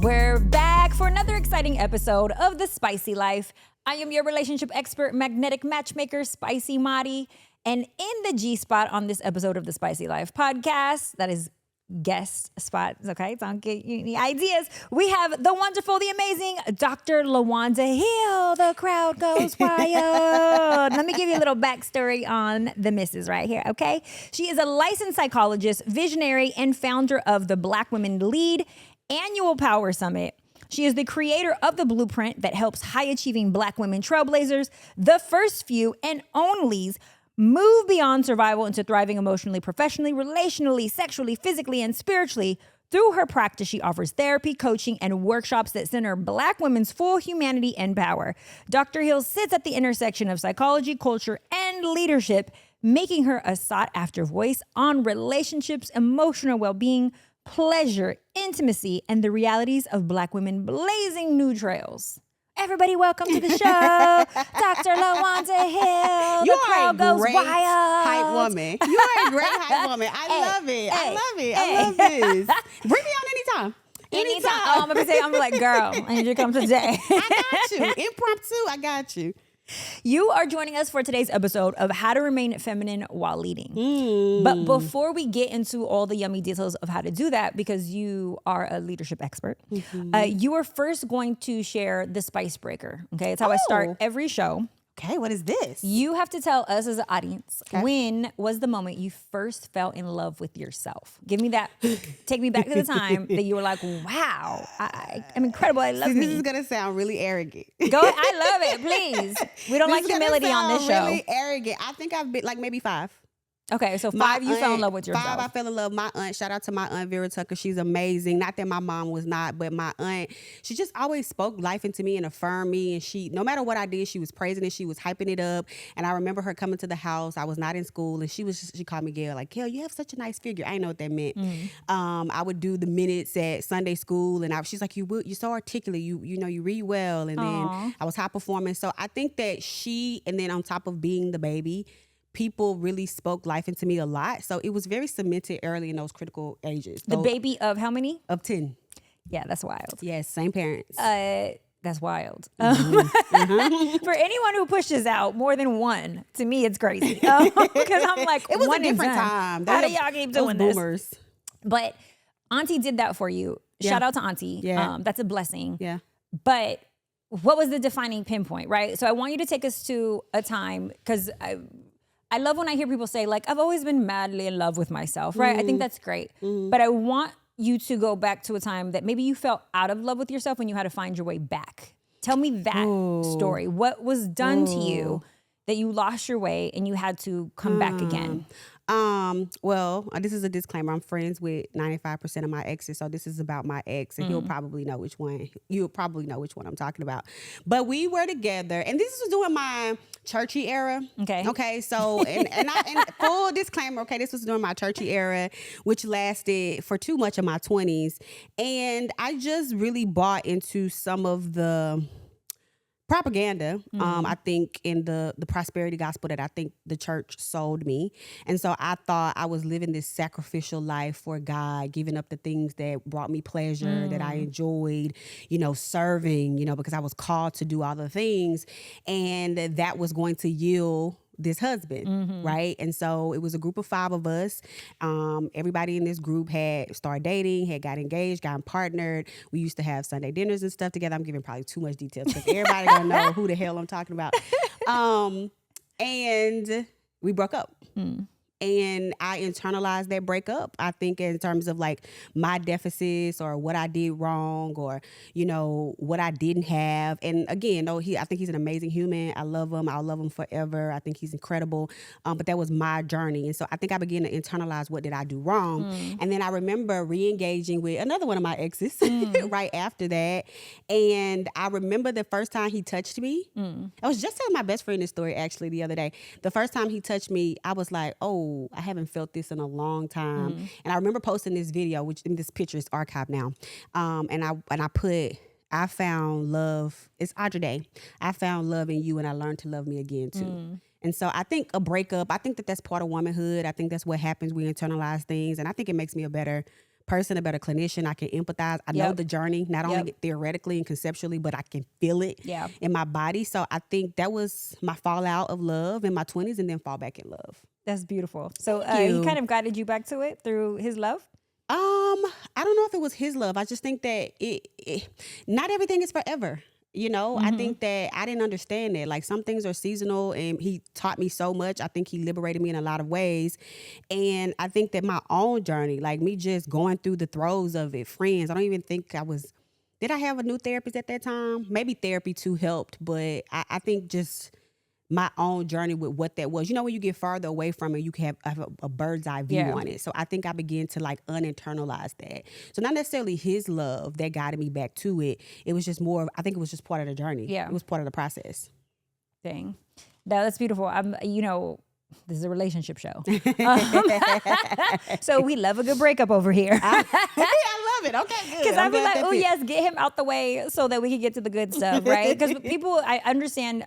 We're back for another exciting episode of The Spicy Life. I am your relationship expert, magnetic matchmaker, Spicy Mari. And in the G spot on this episode of The Spicy Life podcast, that is guest spot, okay? Don't get you any ideas. We have the wonderful, the amazing Dr. Lawanda Hill. The crowd goes wild. Let me give you a little backstory on the missus right here, okay? She is a licensed psychologist, visionary, and founder of the Black Women Lead Annual Power Summit. She is the creator of the blueprint that helps high-achieving Black women trailblazers, the first few and onlys, move beyond survival into thriving emotionally, professionally, relationally, sexually, physically, and spiritually. Through her practice, she offers therapy, coaching, and workshops that center Black women's full humanity and power. Dr. Hill sits at the intersection of psychology, culture, and leadership, making her a sought-after voice on relationships, emotional well-being, pleasure, intimacy, and the realities of Black women blazing new trails. Everybody, welcome to the show, Dr. Lawanda Hill. You The crowd goes great wild. hype woman. You are a great hype woman. I love it. I love this. Bring me on anytime. Anytime. Oh, I'm going to say, I'm like, girl, I need you to come today. I got you. Impromptu, I got you. You are joining us for today's episode of How to Remain Feminine While Leading. But before we get into all the yummy details of how to do that, because you are a leadership expert, you are first going to share the spice breaker. Okay, it's how I start every show. Okay, what is this? You have to tell us as an audience, when was the moment you first fell in love with yourself? Give me that. Take me back to the time that you were like, wow, I'm incredible. I love me. This is going to sound really arrogant. Go ahead. I love it. Please. We don't like humility on this show. Really arrogant. I think I've been like maybe 5. Okay, so 5, you fell in love with yourself. 5, I fell in love with my aunt. Shout out to my aunt Vera Tucker. She's amazing. Not that my mom was not, but my aunt, she just always spoke life into me and affirmed me. And she, no matter what I did, she was praising it. She was hyping it up. And I remember her coming to the house. I was not in school, and she called me Gail. Like, Gail, you have such a nice figure. I didn't know what that meant. I would do the minutes at Sunday school, and she's like, you're so articulate. You read well. And then I was high performing. So I think that she, and then on top of being the baby, people really spoke life into me a lot. So it was very cemented early in those critical ages. The baby of how many? Of 10. Yeah, that's wild. Yes, same parents. That's wild. For anyone who pushes out more than one, to me, it's crazy. Because I'm like, it was one a different time. time. How do y'all keep doing this? Boomers. But Auntie did that for you. Yeah. Shout out to Auntie. Yeah. That's a blessing. Yeah. But what was the defining pinpoint, right? So I want you to take us to a time, because I love when I hear people say, like, I've always been madly in love with myself, right? I think that's great. But I want you to go back to a time that maybe you felt out of love with yourself and you had to find your way back. Tell me that story. What was done to you that you lost your way and you had to come back again? Well, this is a disclaimer. I'm friends with 95% of my exes, so this is about my ex, and he'll probably know which one. You'll probably know which one I'm talking about. But we were together, and this was during my churchy era. Okay. So, and full disclaimer. Okay, this was during my churchy era, which lasted for too much of my 20s, and I just really bought into some of the propaganda, I think, in the prosperity gospel that I think the church sold me. And so I thought I was living this sacrificial life for God, giving up the things that brought me pleasure, that I enjoyed, serving, because I was called to do all the things. And that was going to yield this husband, right? And so it was a group of 5 of us. Everybody in this group had started dating, had got engaged, gotten partnered. We used to have Sunday dinners and stuff together. I'm giving probably too much details because everybody gonna know who the hell I'm talking about. And we broke up. And I internalized that breakup, I think, in terms of like my deficits or what I did wrong or, what I didn't have. And again, I think he's an amazing human. I love him. I'll love him forever. I think he's incredible. But that was my journey. And so I think I began to internalize what did I do wrong. And then I remember re-engaging with another one of my exes right after that. And I remember the first time he touched me. I was just telling my best friend this story actually the other day. The first time he touched me, I was like, oh, I haven't felt this in a long time. And I remember posting this video, which this picture is archived now. And I put, I found love. It's Audrey Day. I found love in you, and I learned to love me again too. And so I think a breakup, I think that's part of womanhood. I think that's what happens. We internalize things, and I think it makes me a better person, a better clinician. I can empathize. I know the journey, not only theoretically and conceptually, but I can feel it in my body. So I think that was my fallout of love in my 20s, and then fall back in love. That's beautiful. So he kind of guided you back to it through his love? I don't know if it was his love. I just think that not everything is forever. You know, I think that I didn't understand that. Like, some things are seasonal, and he taught me so much. I think he liberated me in a lot of ways. And I think that my own journey, like me just going through the throes of it, friends, I don't even think did I have a new therapist at that time? Maybe therapy too helped, but I think just my own journey with what that was. You know, when you get farther away from it, you can have a bird's eye view on it. So I think I began to like uninternalize that. So not necessarily his love that guided me back to it. It was just more, I think it was just part of the journey. Yeah. It was part of the process. Dang. That's beautiful. This is a relationship show. So we love a good breakup over here. I love it. Okay, good. Because I'd be like, oh yes, get him out the way so that we can get to the good stuff, right? Because I understand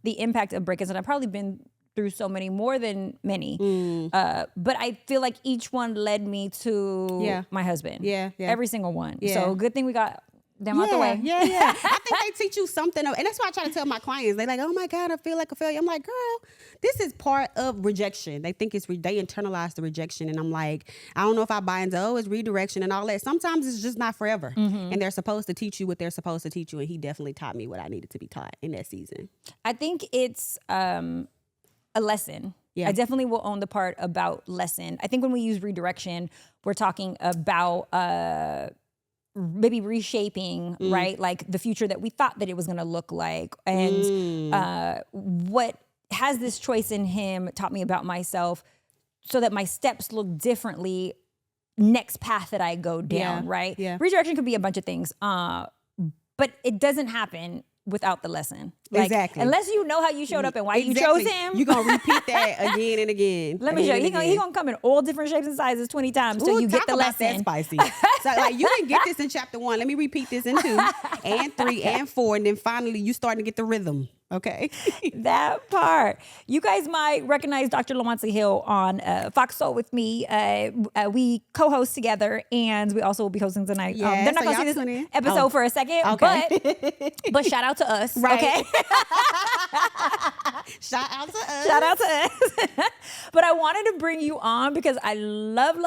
the impact of breakups, and I've probably been through so many, more than many. But I feel like each one led me to my husband. Yeah. Every single one. Yeah. So good thing we got them out the way. Yeah. I think they teach you something. And that's why I try to tell my clients. They're like, oh my God, I feel like a failure. I'm like, girl, this is part of rejection. They think they internalize the rejection. And I'm like, I don't know if I buy into, it's redirection and all that. Sometimes it's just not forever. And they're supposed to teach you what they're supposed to teach you. And he definitely taught me what I needed to be taught in that season. I think it's a lesson. Yeah. I definitely will own the part about lesson. I think when we use redirection, we're talking about maybe reshaping, right? Like the future that we thought that it was going to look like. And what has this choice in him taught me about myself so that my steps look differently next path that I go down, right? Yeah. Redirection could be a bunch of things, but it doesn't happen without the lesson. Like, exactly. Unless you know how you showed up and why you chose him. You're going to repeat that again and again. Let me show you. He's going to come in all different shapes and sizes 20 times till you get the lesson. That spicy. So like, you didn't get this in chapter 1. Let me repeat this in 2 and 3 and 4. And then finally you starting to get the rhythm. Okay. That part. You guys might recognize Dr. Lawanda Hill on Fox Soul with me. We co-host together, and we also will be hosting tonight. They're not going to see this episode for a second, but shout out to us. Right. Okay. Shout out to us. Shout out to us. But I wanted to bring you on because I love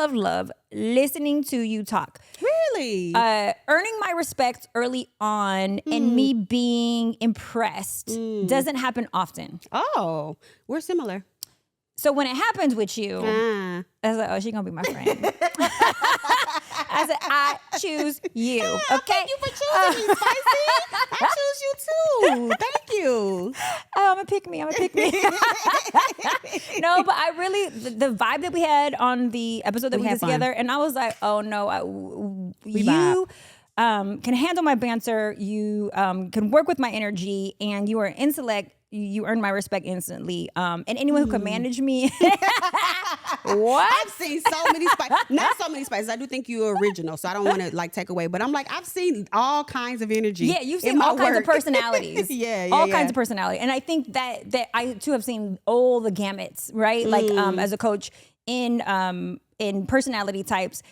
listening to you talk. Really? Earning my respect early on and me being impressed doesn't happen often. Oh, we're similar. So when it happens with you, I was like, oh, she's going to be my friend. I said, I choose you. Okay? Thank you for choosing me, Spicy. I choose you too. Thank you. I'm a pick me. No, but I really, the vibe that we had on the episode that we did together, and I was like, oh no, you can handle my banter. You can work with my energy, and you are an intellect. You earn my respect instantly. And anyone who can manage me. What? I've seen so many spices. Not so many spices. I do think you're original, so I don't want to like take away. But I'm like, I've seen all kinds of energy. Yeah, you've seen all kinds of personalities. All kinds of personality. And I think that I too have seen all the gamuts, right? Like as a coach in personality types.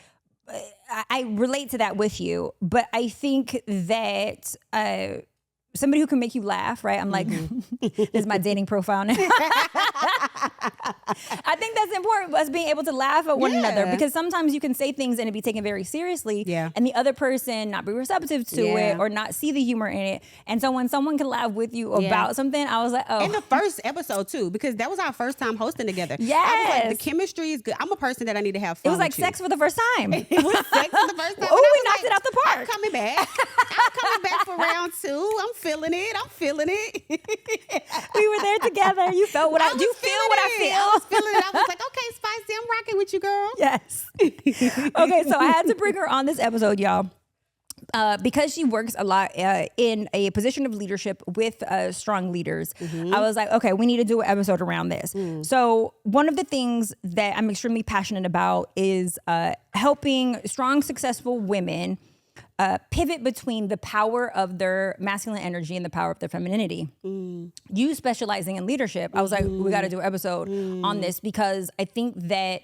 I relate to that with you, but I think that somebody who can make you laugh, right? I'm like, this is my dating profile now. I think that's important, us being able to laugh at one another, because sometimes you can say things and it be taken very seriously, and the other person not be receptive to it or not see the humor in it. And so when someone can laugh with you about something, I was like, oh. In the first episode too, because that was our first time hosting together. Yes. I was like, the chemistry is good. I'm a person that I need to have fun. It was like sex for the first time. It was sex for the first time. Oh, we knocked it out the park. I'm coming back for round 2. I'm feeling it. We were there together. You felt what I feel. I was feeling it. I was like, okay, Spicy, I'm rocking with you, girl. Yes. Okay, so I had to bring her on this episode, y'all. Because she works a lot in a position of leadership with strong leaders, I was like, okay, we need to do an episode around this. So one of the things that I'm extremely passionate about is helping strong, successful women pivot between the power of their masculine energy and the power of their femininity. You specializing in leadership, I was like, we got to do an episode on this, because I think that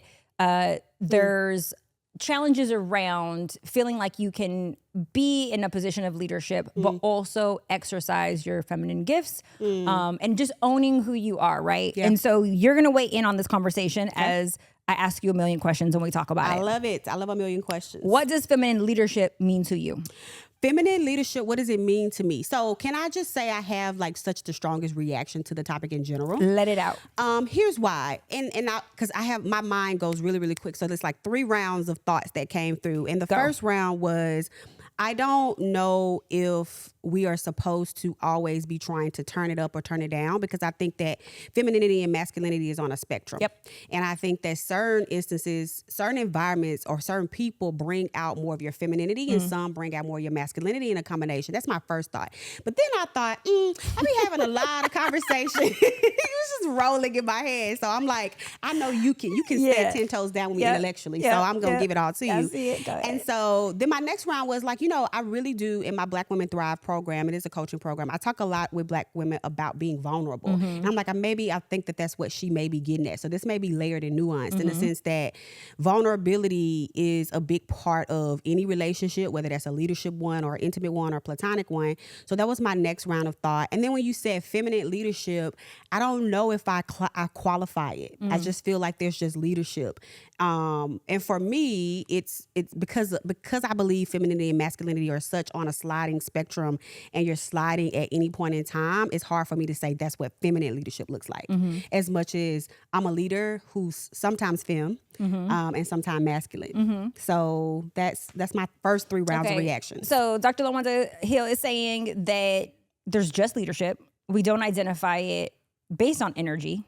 there's challenges around feeling like you can be in a position of leadership, but also exercise your feminine gifts, and just owning who you are, right? Yeah. And so you're going to weigh in on this conversation as I ask you a million questions and we talk about it. I love it. I love a million questions. What does feminine leadership mean to you? Feminine leadership, what does it mean to me? So can I just say I have like such the strongest reaction to the topic in general? Let it out. Here's why. Because I have, my mind goes really, really quick. So there's like 3 rounds of thoughts that came through. And the first round was, I don't know if we are supposed to always be trying to turn it up or turn it down, because I think that femininity and masculinity is on a spectrum. Yep. And I think that certain instances, certain environments or certain people bring out more of your femininity and some bring out more of your masculinity in a combination. That's my first thought. But then I thought, I be having a lot of conversation. It was just rolling in my head. So I'm like, I know you can stand 10 toes down with me intellectually. So I'm going to give it all to you. I see it. Go ahead. And so then my next round was like, I really do, in my Black Women Thrive program, it is a coaching program, I talk a lot with Black women about being vulnerable. And I'm like, I think that that's what she may be getting at. So this may be layered and nuanced in the sense that vulnerability is a big part of any relationship, whether that's a leadership one or intimate one or platonic one. So that was my next round of thought. And then when you said feminine leadership, I don't know if I qualify it. I just feel like there's just leadership. And for me, it's because I believe femininity and masculinity are such on a sliding spectrum, and you're sliding at any point in time. It's hard for me to say that's what feminine leadership looks like, as much as I'm a leader who's sometimes femme and sometimes masculine. So that's my first 3 rounds of reactions. So Dr. Lawanda Hill is saying that there's just leadership. We don't identify it based on energy.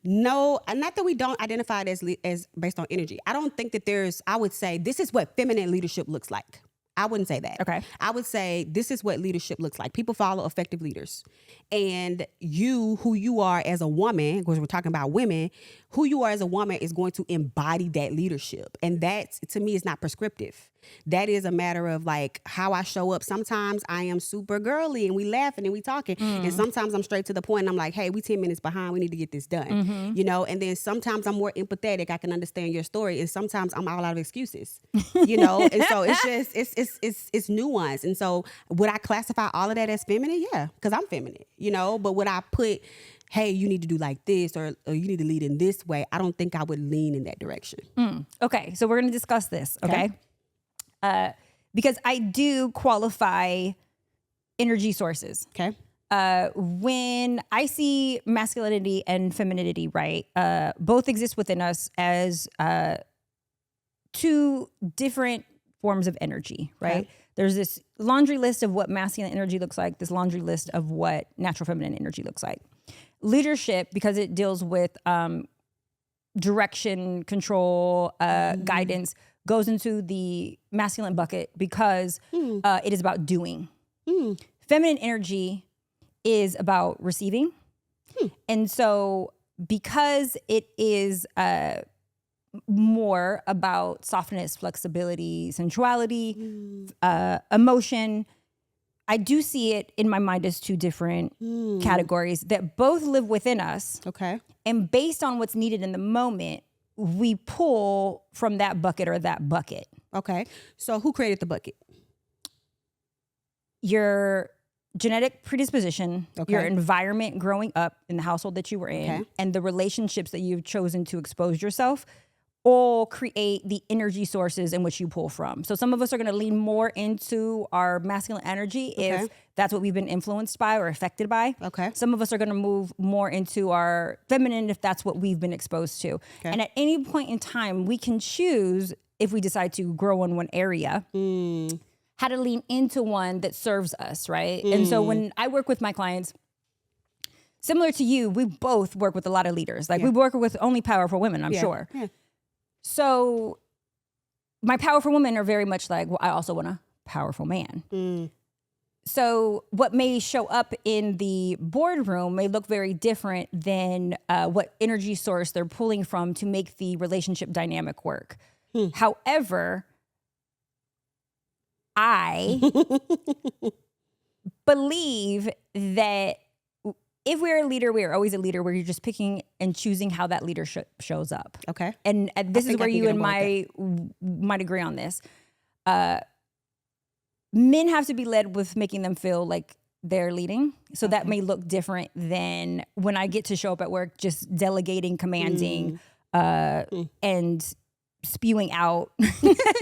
No, not that we don't identify it as based on energy. I don't think that I would say this is what feminine leadership looks like. I wouldn't say that. Okay. I would say this is what leadership looks like. People follow effective leaders. And who you are as a woman, because we're talking about women, who you are as a woman is going to embody that leadership. And that, to me, is not prescriptive. That is a matter of like how I show up. Sometimes I am super girly and we laughing and we talking. And sometimes I'm straight to the point and I'm like, hey, we 10 minutes behind. We need to get this done. And then sometimes I'm more empathetic. I can understand your story. And sometimes I'm all out of excuses, And so it's just, it's nuanced. And so would I classify all of that as feminine? Yeah, because I'm feminine, but would I put, hey, you need to do like this or you need to lead in this way? I don't think I would lean in that direction. Okay, so we're going to discuss this, okay? Because I do qualify energy sources. Okay. When I see masculinity and femininity, right, both exist within us as 2 different forms of energy, right? Okay. There's this laundry list of what masculine energy looks like, this laundry list of what natural feminine energy looks like. Leadership, because it deals with direction, control, guidance, goes into the masculine bucket because it is about doing. Feminine energy is about receiving. And so because it is more about softness, flexibility, sensuality, emotion, I do see it in my mind as 2 different categories that both live within us. Okay. And based on what's needed in the moment, we pull from that bucket or that bucket. Okay. So who created the bucket? Your genetic predisposition, your environment growing up in the household that you were in, and the relationships that you've chosen to expose yourself all create the energy sources in which you pull from. So some of us are going to lean more into our masculine energy if that's what we've been influenced by or affected by. Okay. Some of us are going to move more into our feminine if that's what we've been exposed to. Okay. And at any point in time, we can choose, if we decide to grow in one area, how to lean into one that serves us, right? And so when I work with my clients, similar to you, we both work with a lot of leaders. Like we work with only powerful women, I'm sure. Yeah. So my powerful women are very much like, well, I also want a powerful man. So what may show up in the boardroom may look very different than what energy source they're pulling from to make the relationship dynamic work. However, I believe that if we're a leader, we are always a leader where you're just picking and choosing how that leadership shows up. Okay. And this is where you and my might agree on this. Men have to be led with making them feel like they're leading. So that may look different than when I get to show up at work, just delegating, commanding, and spewing out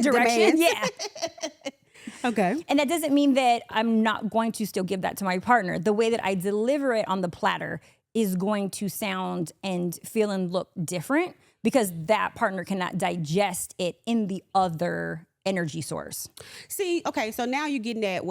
direction. Yeah. Okay. And that doesn't mean that I'm not going to still give that to my partner. The way that I deliver it on the platter is going to sound and feel and look different because that partner cannot digest it in the other energy source. See, okay, so now you're getting at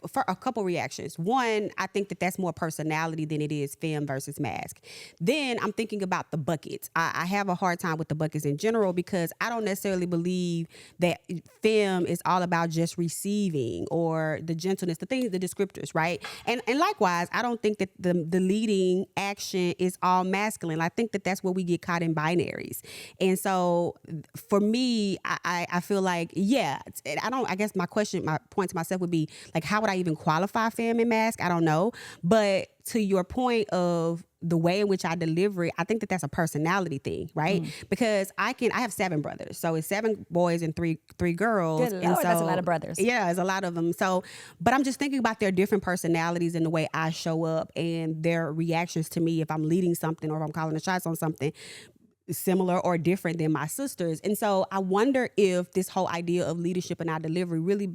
for a couple reactions. One, I think that that's more personality than it is femme versus mask. Then I'm thinking about the buckets. I have a hard time with the buckets in general because I don't necessarily believe that femme is all about just receiving or the gentleness, the things, the descriptors, right? And likewise, I don't think that the leading action is all masculine. I think that that's where we get caught in binaries. And so for me, I feel like, yeah, I guess my point to myself would be like, how would I even qualify femme and mask? I don't know. But to your point of the way in which I deliver it, I think that that's a personality thing, right? Because I have 7 brothers. So it's 7 boys and three girls. Good Lord, that's a lot of brothers. Yeah, it's a lot of them. So, but I'm just thinking about their different personalities and the way I show up and their reactions to me if I'm leading something or if I'm calling the shots on something similar or different than my sisters. And so I wonder if this whole idea of leadership and our delivery really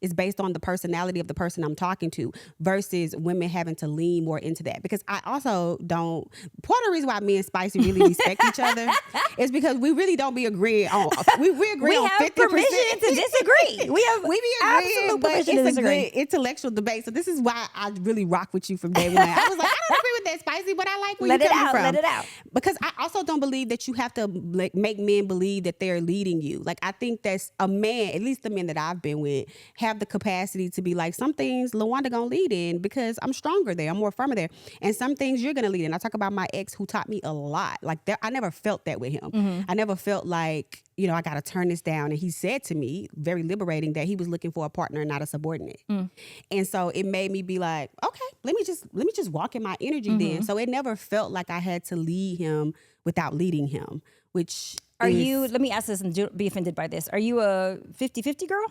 is based on the personality of the person I'm talking to versus women having to lean more into that. Because I also don't, part of the reason why me and Spicy really respect each other is because we really don't be agreeing on, we agree on 50%. We have permission to disagree. We be absolute permission to disagree. Good intellectual debate. So this is why I really rock with you from day one. I was like, I don't agree with that, Spicy, but I like where you're coming from. Let it out. Because I also don't believe that you have to like make men believe that they're leading you. Like I think that's a man, at least the men that I've been with, have the capacity to be like, some things Lawanda gonna lead in because I'm stronger there, I'm more firmer there, and some things you're gonna lead in. I talk about my ex who taught me a lot. Like I never felt that with him. I never felt like, you know, I gotta turn this down. And he said to me, very liberating, that he was looking for a partner and not a subordinate. And so it made me be like, okay, let me just walk in my energy then. So it never felt like I had to lead him without leading him, which let me ask this and be offended by this. Are you a 50-50 girl?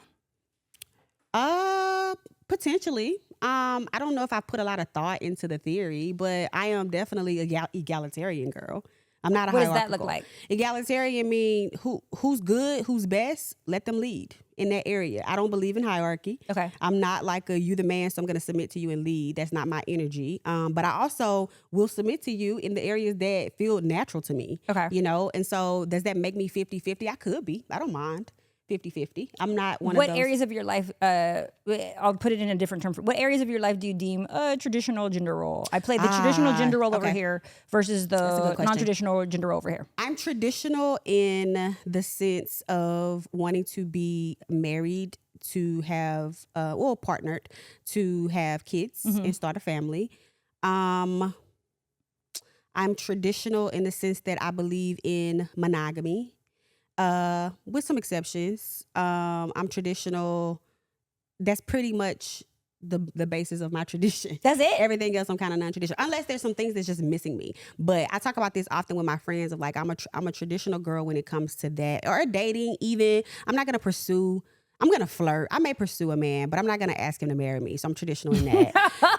Potentially. I don't know if I put a lot of thought into the theory, but I am definitely a egalitarian girl. I'm not a What hierarchical. does that look like? Egalitarian mean who's good, who's best, let them lead in that area. I don't believe in hierarchy. Okay. I'm not like you the man, so I'm going to submit to you and lead. That's not my energy. But I also will submit to you in the areas that feel natural to me. Okay. You know, and so does that make me 50-50? I could be. I don't mind. 50-50. I'm not one of those. What areas of your life, I'll put it in a different term. What areas of your life do you deem a traditional gender role? I play the traditional gender role over here versus the non-traditional gender role over here. I'm traditional in the sense of wanting to be married, to have, partnered, to have kids and start a family. I'm traditional in the sense that I believe in monogamy. With some exceptions. I'm traditional. That's pretty much the basis of my tradition. That's it? Everything else I'm kind of non-traditional, unless there's some things that's just missing me. But I talk about this often with my friends of like, I'm a traditional girl when it comes to that, or dating even. I'm not going to flirt. I may pursue a man, but I'm not going to ask him to marry me. So I'm traditional in that.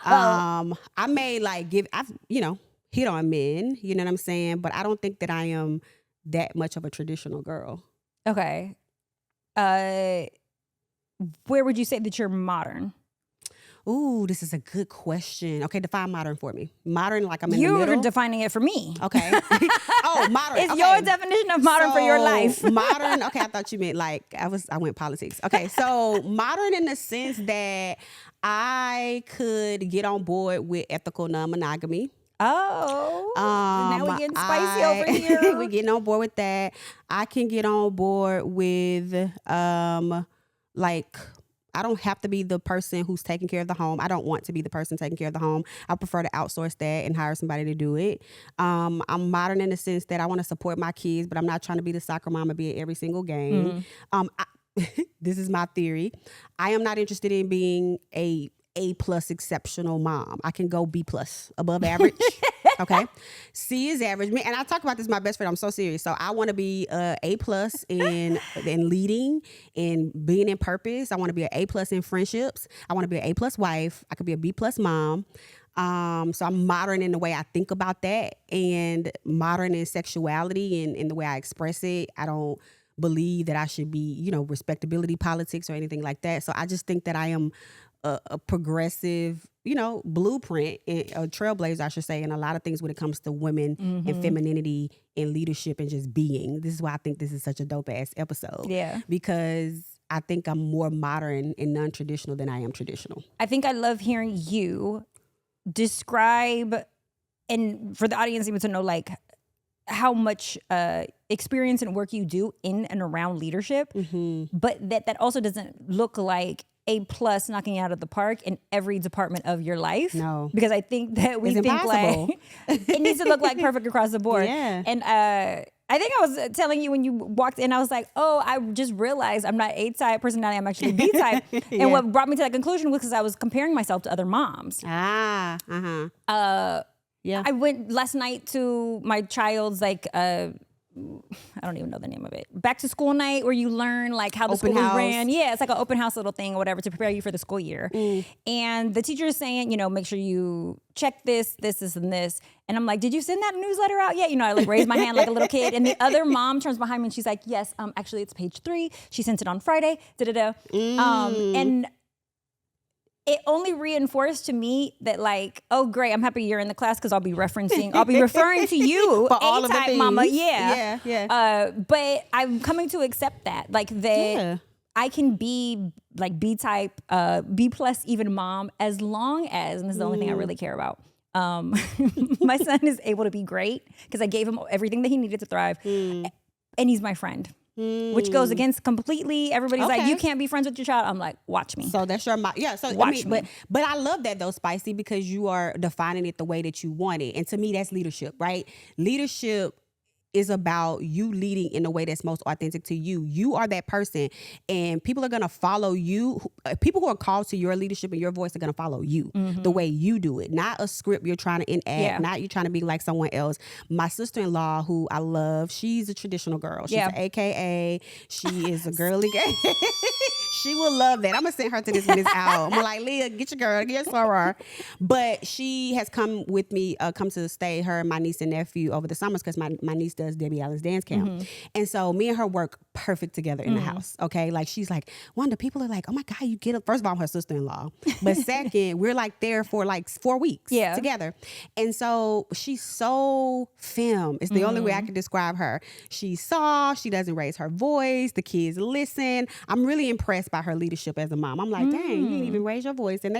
I may I've hit on men, you know what I'm saying? But I don't think that I am that much of a traditional girl. Okay. Where would you say that you're modern? Ooh, this is a good question. Okay, define modern for me. Modern, like I'm in the middle? You're defining it for me. Okay. Oh, modern. It's your definition of modern for your life. Modern, okay, I thought you meant like, I went politics. Okay, so modern in the sense that I could get on board with ethical non-monogamy. Oh, now we're getting spicy over here. We're getting on board with that. I can get on board with, I don't have to be the person who's taking care of the home. I don't want to be the person taking care of the home. I prefer to outsource that and hire somebody to do it. I'm modern in the sense that I want to support my kids, but I'm not trying to be the soccer mama, be at every single game. This is my theory. I am not interested in being a A+ exceptional mom. I can go B+ above average. Okay. C is average. And I talk about this with my best friend. I'm so serious. So I want to be A+ in leading, in being in purpose. I want to be an A+ in friendships. I want to be an A+ wife. I could be a B+ mom. So I'm modern in the way I think about that, and modern in sexuality and in the way I express it. I don't believe that I should be, respectability politics or anything like that. So I just think that I am a progressive, blueprint, a trailblazer, I should say, in a lot of things when it comes to women and femininity and leadership and just being. This is why I think this is such a dope ass episode. Yeah. Because I think I'm more modern and non-traditional than I am traditional. I think I love hearing you describe, and for the audience even to know, like, how much experience and work you do in and around leadership, but that also doesn't look like A+ knocking you out of the park in every department of your life. No. Because I think that we It's think impossible. like it needs to look like perfect across the board. Yeah. And I think I was telling you when you walked in, I was like, oh, I just realized I'm not A-type personality, I'm actually B-type. And what brought me to that conclusion was because I was comparing myself to other moms. Yeah. I went last night to my child's I don't even know the name of it. Back to school night, where you learn like how the Open school is house. ran. Yeah, it's like an open house little thing or whatever to prepare you for the school year. And the teacher is saying, make sure you check this, and this. And I'm like, did you send that newsletter out yet? I like raise my hand like a little kid. And the other mom turns behind me and she's like, yes, actually it's page 3. She sent it on Friday. And it only reinforced to me that like, oh great, I'm happy you're in the class because I'll be referring to you, For all of the A-type things. mama. Yeah. But I'm coming to accept that, like that I can be like B-type, B+ even mom, as long as, and this is the only thing I really care about, my son is able to be great because I gave him everything that he needed to thrive, and he's my friend. Which goes against completely. Everybody's like, you can't be friends with your child. I'm like, watch me. So that's your So watch me. But I love that though, Spicy, because you are defining it the way that you want it, and to me, that's leadership, right? Leadership is about you leading in a way that's most authentic to you. You are that person, and people are going to follow you. People who are called to your leadership and your voice are going to follow you the way you do it, not a script you're trying to enact, not you trying to be like someone else. My sister-in-law, who I love, she's a traditional girl. She's an AKA. She is a girly girl. She will love that. I'm going to send her to this when it's out. I'm like, Leah, get your girl, get your soror. But she has come with me, come to stay, her and my niece and nephew over the summers, because my niece does Debbie Allen's dance camp. And so me and her work perfect together in the house. Okay. Like she's like, Wanda, people are like, oh my God, you get up. First of all, I'm her sister-in-law. But second, we're like there for like 4 weeks together. And so she's so femme. It's the only way I can describe her. She's soft. She doesn't raise her voice. The kids listen. I'm really impressed by her leadership as a mom. I'm like, dang, you didn't even raise your voice. And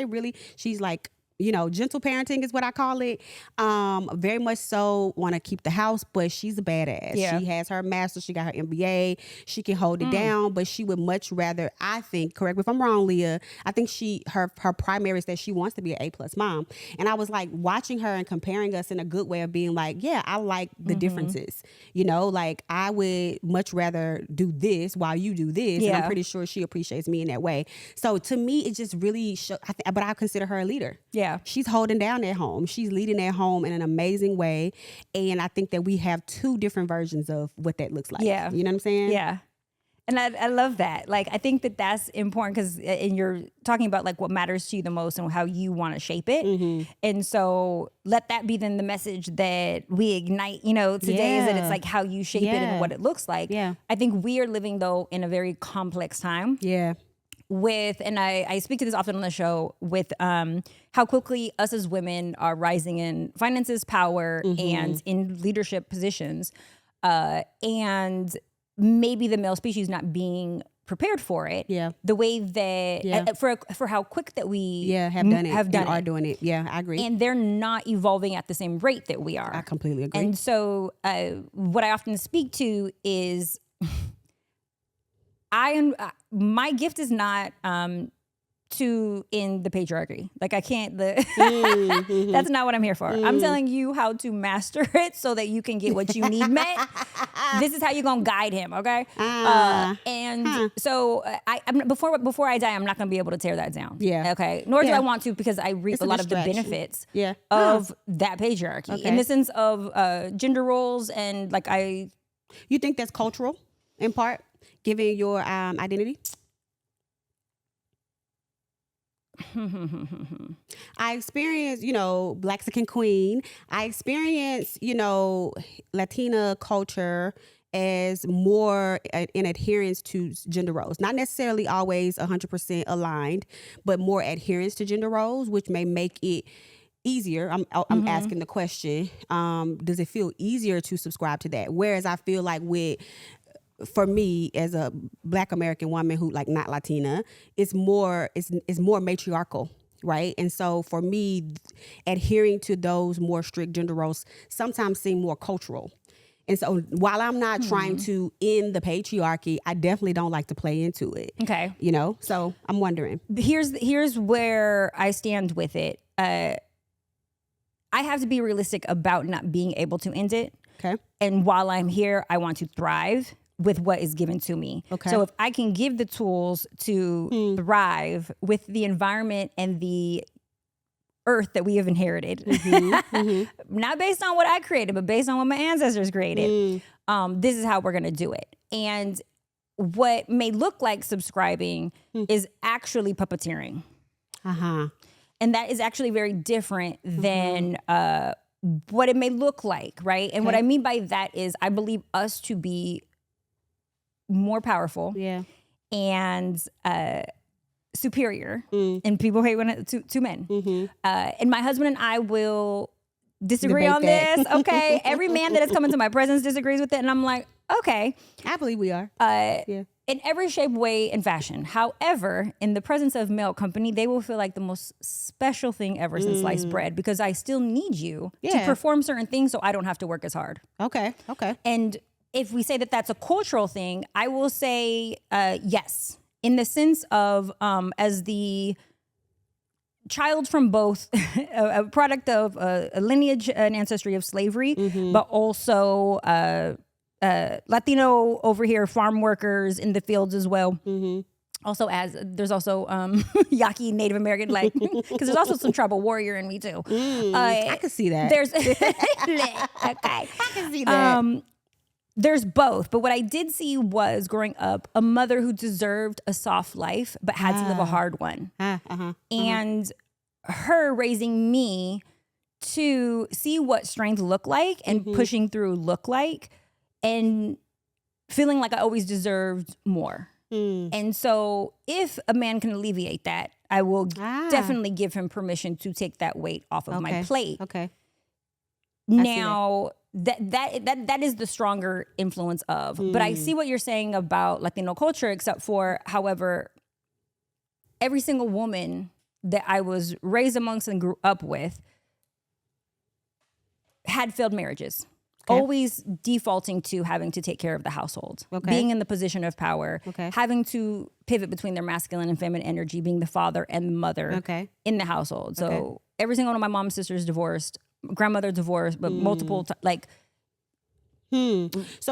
she's like, gentle parenting is what I call it. Very much so want to keep the house, but she's a badass. Yeah. She has her master's, she got her MBA, she can hold it down, but she would much rather, I think, correct me if I'm wrong, Leah, I think her primary is that she wants to be an A+ mom. And I was like watching her and comparing us in a good way of being like, yeah, I like the differences. Like I would much rather do this while you do this. And I'm pretty sure she appreciates me in that way. So to me, it just really but I consider her a leader. Yeah. She's holding down at home. She's leading at home in an amazing way. And I think that we have 2 different versions of what that looks like. Yeah. You know what I'm saying? Yeah. And I love that. Like, I think that that's important because you're talking about like what matters to you the most and how you want to shape it. And so let that be then the message that we ignite, today is that it's like how you shape it and what it looks like. Yeah. I think we are living though in a very complex time. Yeah. And I speak to this often on the show with how quickly us as women are rising in finances, power, and in leadership positions. And maybe the male species not being prepared for it. Yeah. The way that, for how quick that we have done it. Are doing it. Yeah, I agree. And they're not evolving at the same rate that we are. I completely agree. And so what I often speak to is my gift is not to end the patriarchy. Like I can't, that's not what I'm here for. I'm telling you how to master it so that you can get what you need met. This is how you're going to guide him. Okay. So before I die, I'm not going to be able to tear that down. Yeah. Okay. Nor do I want to, because I reap a lot of the benefits of that patriarchy in the sense of gender roles. And like you think that's cultural in part, given your identity? I experienced, Black Mexican queen. I experienced, Latina culture as more in adherence to gender roles. Not necessarily always 100% aligned, but more adherence to gender roles, which may make it easier. I'm asking the question, does it feel easier to subscribe to that? Whereas I feel like for me as a Black American woman who like not Latina, it's more matriarchal, right? And so for me, adhering to those more strict gender roles sometimes seem more cultural. And so while I'm not trying to end the patriarchy, I definitely don't like to play into it. Okay. So I'm wondering. Here's where I stand with it. I have to be realistic about not being able to end it. Okay. And while I'm here, I want to thrive with what is given to me. Okay. So if I can give the tools to thrive with the environment and the earth that we have inherited, not based on what I created, but based on what my ancestors created, this is how we're going to do it. And what may look like subscribing is actually puppeteering. And that is actually very different than what it may look like, right? And what I mean by that is I believe us to be more powerful and superior. And people hate when to men. And my husband and I will disagree on this. Okay. Every man that has come into my presence disagrees with it. And I'm like, okay. I believe we are. In every shape, way, and fashion. However, in the presence of male company, they will feel like the most special thing ever since sliced bread, because I still need you to perform certain things so I don't have to work as hard. Okay. And if we say that that's a cultural thing, I will say yes, in the sense of as the child from both a product of a lineage and ancestry of slavery, but also Latino over here, farm workers in the fields as well. Also, there's also Yaqui Native American, like, because there's also some tribal warrior in me too. I can see that. There's okay. I can see that. There's both, but what I did see was growing up a mother who deserved a soft life but had to live a hard one, and her raising me to see what strength looked like and pushing through looked like, and feeling like I always deserved more. And so if a man can alleviate that, I will definitely give him permission to take that weight off of my plate. Okay. Now that is the stronger influence of, but I see what you're saying about Latino culture, except for, however, every single woman that I was raised amongst and grew up with had failed marriages. Always defaulting to having to take care of the household, being in the position of power, having to pivot between their masculine and feminine energy, being the father and the mother in the household. So every single one of my mom's sisters divorced, grandmother divorced, but multiple So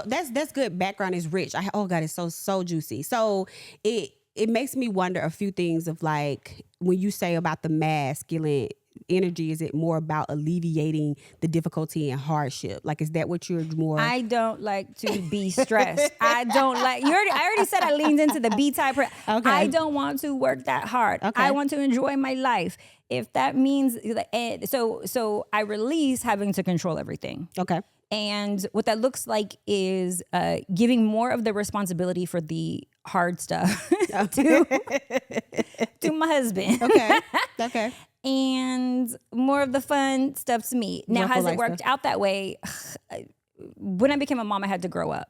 that's good. Background is rich. Oh God, it's so juicy. So it makes me wonder a few things of, like, when you say about the masculine energy, is it more about alleviating the difficulty and hardship? Like, is that what you're more? I don't like to be stressed. I don't like, I already said I leaned into the B type. I don't want to work that hard. I want to enjoy my life. If that means, so I release having to control everything. Okay. And what that looks like is giving more of the responsibility for the hard stuff to my husband. Okay. And more of the fun stuff to me. Now, has it worked out that way? When I became a mom, I had to grow up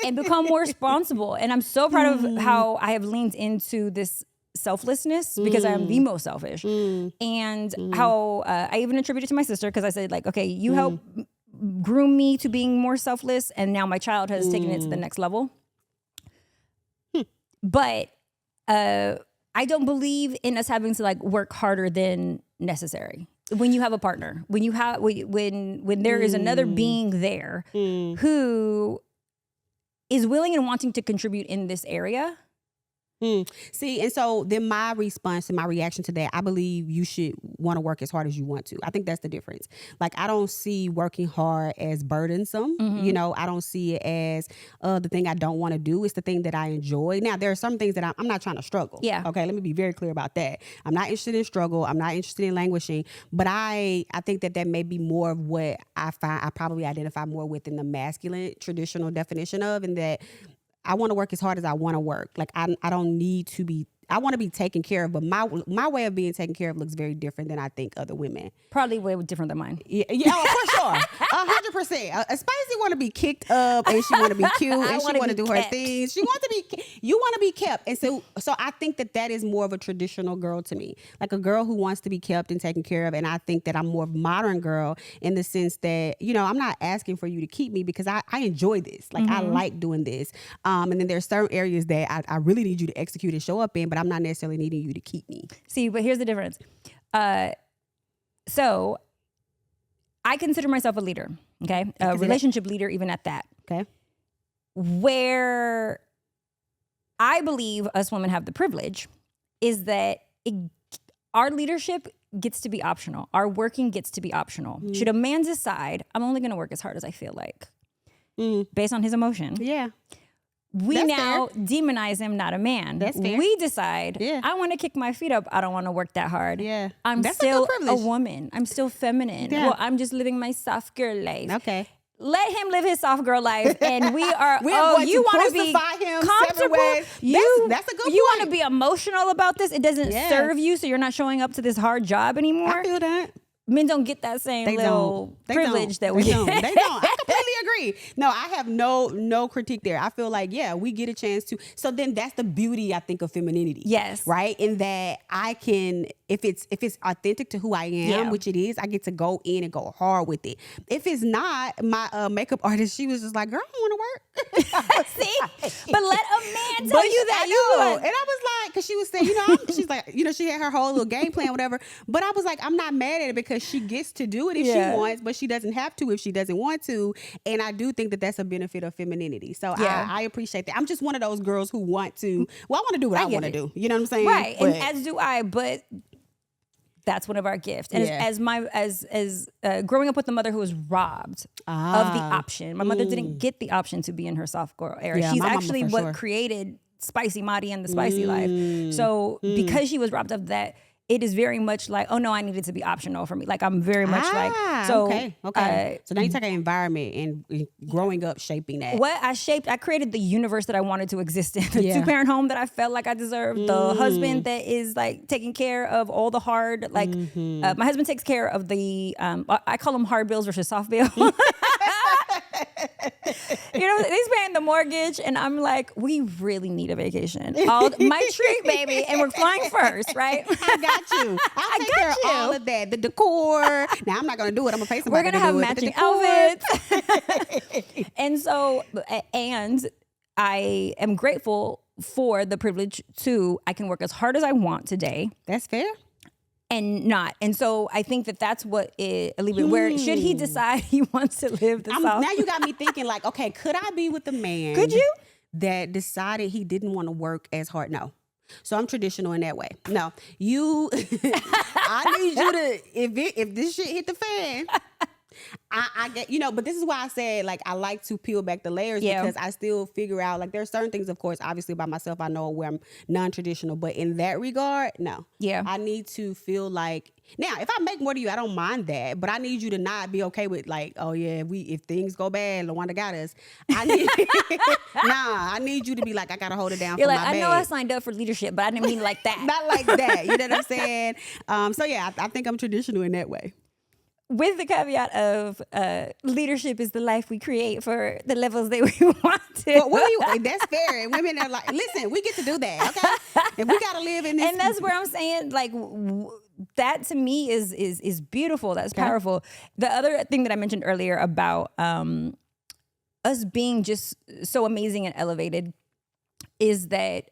and become more responsible. And I'm so proud of how I have leaned into this selflessness, because I am the most selfish. And how I even attribute it to my sister, because I said, like, okay, you help groom me to being more selfless, and now my child has taken it to the next level. But I don't believe in us having to like work harder than necessary. When you have a partner, when there is another being there who is willing and wanting to contribute in this area. See, and so then my response and my reaction to that, I believe you should want to work as hard as you want to. I think that's the difference. Like, I don't see working hard as burdensome. You know, I don't see it as the thing I don't want to do. It's the thing that I enjoy. Now, there are some things that I'm not trying to struggle. Yeah. Okay, let me be very clear about that. I'm not interested in struggle. I'm not interested in languishing. But I think that may be more of what I find I probably identify more with in the masculine traditional definition of, and that I want to work as hard as I want to work. Like, I don't need to be, I want to be taken care of, but my way of being taken care of looks very different than I think other women. Probably way different than mine. Yeah, for sure. 100%. A Spicy want to be kicked up, and she want to be cute, and she want to do her things. She wants to be, you want to be kept. And so I think that is more of a traditional girl to me. Like, a girl who wants to be kept and taken care of. And I think that I'm more of a modern girl in the sense that, you know, I'm not asking for you to keep me because I enjoy this. Like, I like doing this. And then there's certain areas that I really need you to execute and show up in, but I'm not necessarily needing you to keep me. See, but here's the difference. So I consider myself a leader, okay? A relationship leader, even at that. Okay. Where I believe us women have the privilege is that our leadership gets to be optional. Our working gets to be optional. Should a man decide, I'm only going to work as hard as I feel like, based on his emotion. Yeah. We That's now fair. demonize him, not a man. That's fair. We decide, Yeah. I want to kick my feet up. I don't want to work that hard. Yeah. I'm That's still a good privilege. woman. I'm still feminine. Yeah. Well, I'm just living my soft girl life. Okay. Let him live his soft girl life, and we are. We are going you to want to be crucify him 7 comfortable? ways. That's a good You point. want to be emotional about this? It doesn't Yeah. serve you, so you're not showing up to this hard job anymore. I feel that. Men don't get that same little privilege that we don't. get. They don't. I completely agree. No, I have no critique there. I feel like, yeah, we get a chance to. So then that's the beauty, I think, of femininity. Yes. Right? In that I can, if it's authentic to who I am, Yeah. which it is, I get to go in and go hard with it. If it's not, my makeup artist, she was just like, girl, I don't want to work. See? But let a man tell you that. I know. And I was like, because she was saying, she's like, she had her whole little game plan, whatever. But I was like, I'm not mad at it because she gets to do it if she wants, but she doesn't have to if she doesn't want to. And I do think that that's a benefit of femininity. So I appreciate that. I'm just one of those girls who want to, I want to do what I want to do. You know what I'm saying? Right. But, and as do I, but that's one of our gifts. And as growing up with a mother who was robbed of the option. My mother didn't get the option to be in her soft girl era. Yeah, She's my mama actually for what sure. created Spicy Madi and the Spicy Life. So because she was robbed of that, it is very much like, oh no, I needed to be optional for me. Like, I'm very much okay. So now you take an environment and growing up shaping that. What I created the universe that I wanted to exist in. The 2-parent home that I felt like I deserved. The husband that is like taking care of all the hard, like my husband takes care of the, I call them hard bills versus soft bills. You know, he's paying the mortgage, and I'm like, we really need a vacation. My treat, baby, and we're flying first, right? I got you. I'll take care of all of that. The decor. Now, I'm not going to do it. I'm going to pay somebody We're going to have matching outfits. And so, and I am grateful for the privilege I can work as hard as I want today. That's fair. And not. And so I think that's what it alleviates. Where should he decide he wants to live the soft? Now you got me thinking like, okay, could I be with a man? Could you? That decided he didn't want to work as hard? No. So I'm traditional in that way. No, I need you to, if this shit hit the fan, I get, but this is why I said, like, I like to peel back the layers because I still figure out, like, there are certain things, of course, obviously by myself, I know where I'm non-traditional, but in that regard, no. Yeah. I need to feel like, now, if I make more than you, I don't mind that, but I need you to not be okay with, like, oh yeah, if things go bad, Lawanda got us. I need you to be like, I gotta hold it down. You're for like, my I know bag. I signed up for leadership, but I didn't mean like that. Not like that. You know what I'm saying? So yeah, I think I'm traditional in that way. With the caveat of leadership is the life we create for the levels that we want to. Well, that's fair. And women are like, listen, we get to do that, okay? And we got to live in this. And that's where I'm saying, like, that to me is beautiful. That's powerful. The other thing that I mentioned earlier about us being just so amazing and elevated is that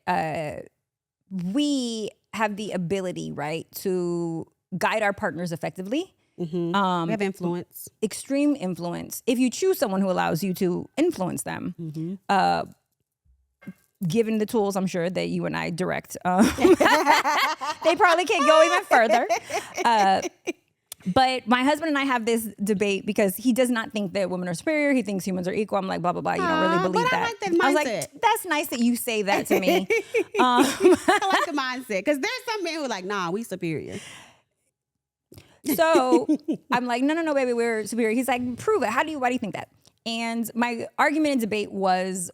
we have the ability, right, to guide our partners effectively. We have influence. Extreme influence. If you choose someone who allows you to influence them, given the tools, I'm sure, that you and I direct, they probably can't go even further. But my husband and I have this debate because he does not think that women are superior. He thinks humans are equal. I'm like, blah, blah, blah. You don't really believe but that. I like that mindset. I was like, that's nice that you say that to me. I like the mindset because there's some men who are like, nah, we superior. So I'm like, no, baby, we're superior. He's like, prove it. Why do you think that? And my argument and debate was,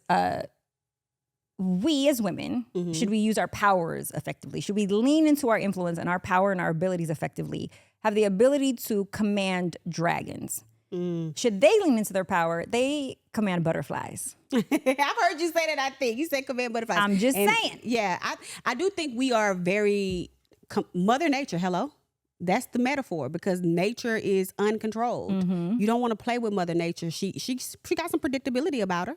we as women, should we use our powers effectively? Should we lean into our influence and our power and our abilities effectively? Have the ability to command dragons? Should they lean into their power? They command butterflies. I've heard you say that. I think you said command butterflies. I'm just saying. Yeah, I do think we are very Mother Nature. Hello. That's the metaphor because nature is uncontrolled. You don't want to play with Mother Nature. She got some predictability about her.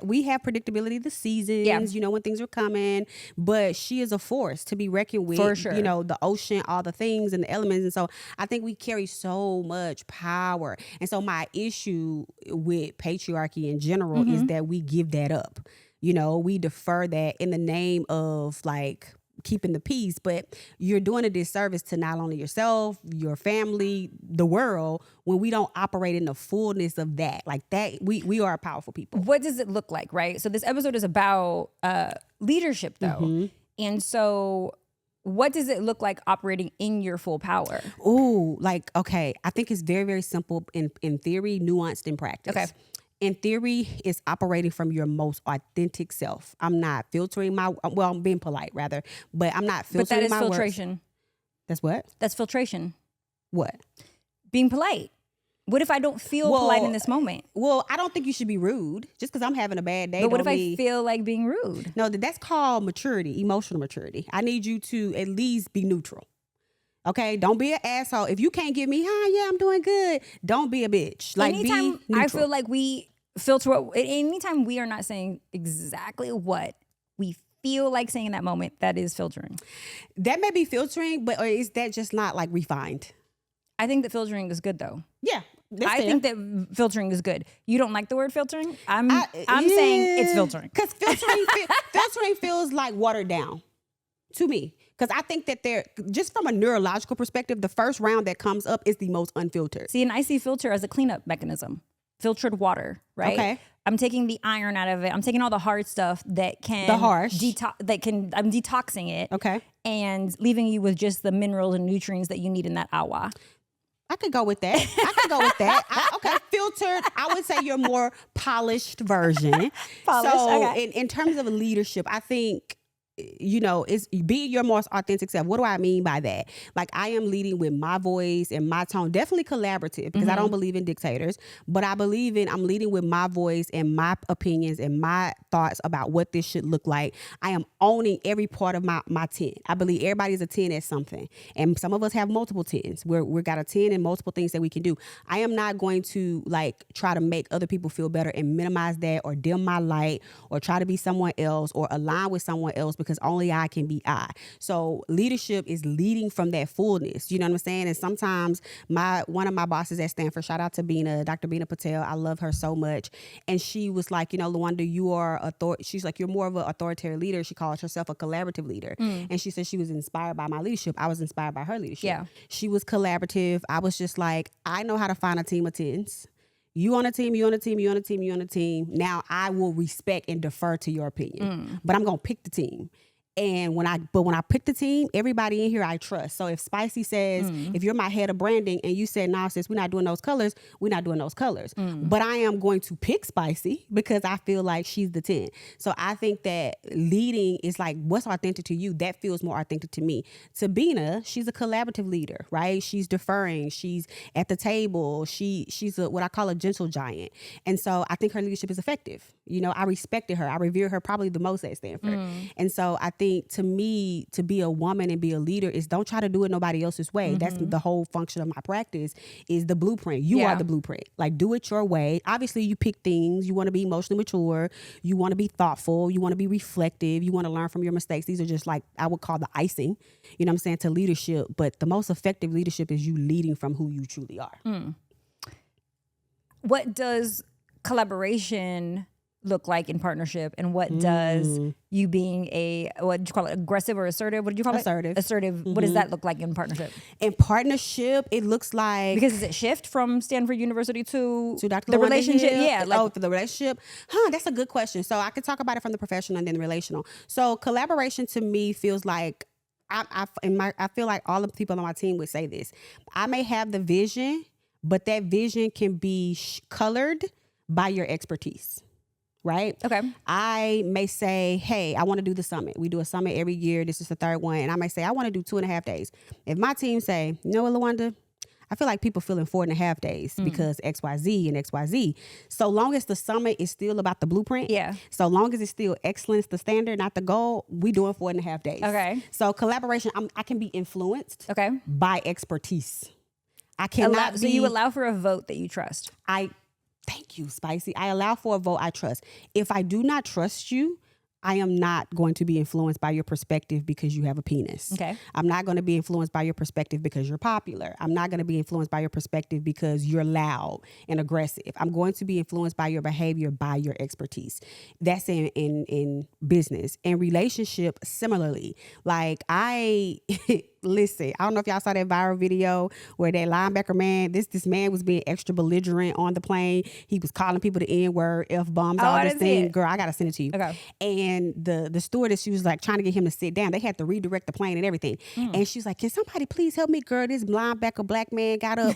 We have predictability, the seasons, you know, when things are coming, but she is a force to be reckoned with. For sure. You know, the ocean, all the things and the elements. And so I think we carry so much power. And so my issue with patriarchy in general is that we give that up. You know, we defer that in the name of like keeping the peace, but you're doing a disservice to not only yourself, your family, the world, when we don't operate in the fullness of that. Like that, we are powerful people. What does it look like, right? So this episode is about leadership though. And so what does it look like operating in your full power? Ooh, like, okay. I think it's very, very simple in theory, nuanced in practice. Okay. In theory, it's operating from your most authentic self. I'm not filtering I'm being polite rather, but I'm not filtering my words. But that is filtration. Words. That's what? That's filtration. What? Being polite. What if I don't feel polite in this moment? Well, I don't think you should be rude just because I'm having a bad day. But what if I feel like being rude? No, that's called maturity, emotional maturity. I need you to at least be neutral. Okay, don't be an asshole. If you can't give me, yeah, I'm doing good. Don't be a bitch. Like, anytime be neutral. I feel like we filter, anytime we are not saying exactly what we feel like saying in that moment, that is filtering. That may be filtering, but or is that just not like refined? I think that filtering is good though. Yeah. I think that filtering is good. You don't like the word filtering? I'm saying it's filtering. Because filtering feels like watered down to me. Because I think that just from a neurological perspective, the first round that comes up is the most unfiltered. See, and I see filter as a cleanup mechanism. Filtered water, right? Okay. I'm taking the iron out of it. I'm taking all the hard stuff that can... The harsh. I'm detoxing it. Okay. And leaving you with just the minerals and nutrients that you need in that awa. I could go with that. Okay, filtered. I would say you're more polished version. So okay. in terms of leadership, I think, you know, it's be your most authentic self. What do I mean by that? Like, I am leading with my voice and my tone, definitely collaborative because I don't believe in dictators, but I'm leading with my voice and my opinions and my thoughts about what this should look like. I am owning every part of my 10. I believe everybody's a 10 at something. And some of us have multiple 10s. We've got a 10 and multiple things that we can do. I am not going to like try to make other people feel better and minimize that or dim my light or try to be someone else or align with someone else because only I can be I. So leadership is leading from that fullness. You know what I'm saying? And sometimes one of my bosses at Stanford, shout out to Bina, Dr. Bina Patel, I love her so much. And she was like, you know, Lawanda, you are she's like, you're more of an authoritarian leader. She calls herself a collaborative leader. And she said she was inspired by my leadership. I was inspired by her leadership. Yeah. She was collaborative. I was just like, I know how to find a team of 10s. You on a team, you on a team, you on a team, you on a team. Now I will respect and defer to your opinion, but I'm going to pick the team. And when I pick the team, everybody in here I trust. So if Spicy says, if you're my head of branding and you said, nah, sis, we're not doing those colors, we're not doing those colors. But I am going to pick Spicy because I feel like she's the 10. So I think that leading is like, what's authentic to you? That feels more authentic to me. Sabina, she's a collaborative leader, right? She's deferring. She's at the table. She's what I call a gentle giant. And so I think her leadership is effective. You know, I respected her. I revere her probably the most at Stanford. And so I think think, to me, to be a woman and be a leader is don't try to do it nobody else's way. That's the whole function of my practice, is the blueprint. You are the blueprint. Like, do it your way. Obviously, you pick things. You want to be emotionally mature. You want to be thoughtful. You want to be reflective. You want to learn from your mistakes. These are just like, I would call the icing, you know what I'm saying, to leadership. But the most effective leadership is you leading from who you truly are. What does collaboration look like in partnership, and what does you being a, what did you call it, aggressive or assertive? What did you call Assertive. it? Assertive. What does that look like in partnership? In partnership, it looks like, Because does it shift from Stanford University to Dr. the Lawanda relationship? Hill? Yeah. Like, For the relationship? That's a good question. So I could talk about it from the professional and then the relational. So collaboration to me feels like, I feel like all the people on my team would say this. I may have the vision, but that vision can be colored by your expertise. Right? Okay. I may say, hey, I want to do the summit. We do a summit every year. This is the third one. And I may say, I want to do 2.5 days. If my team say, you know what, Lawanda, I feel like people feeling 4.5 days because XYZ and XYZ. So long as the summit is still about the blueprint. Yeah. So long as it's still excellence, the standard, not the goal, we doing 4.5 days. Okay. So collaboration, I can be influenced by expertise. I cannot So you allow for a vote that you trust. Thank you, Spicy. I allow for a vote I trust. If I do not trust you, I am not going to be influenced by your perspective because you have a penis. Okay. I'm not going to be influenced by your perspective because you're popular. I'm not going to be influenced by your perspective because you're loud and aggressive. I'm going to be influenced by your behavior, by your expertise. That's in business. In relationship, similarly. Like, listen, I don't know if y'all saw that viral video where that linebacker man, this man was being extra belligerent on the plane. He was calling people the N-word, F-bombs, all this thing. Girl, I got to send it to you. Okay. And the stewardess, she was like trying to get him to sit down. They had to redirect the plane and everything. And she was like, can somebody please help me? Girl, this linebacker black man got up,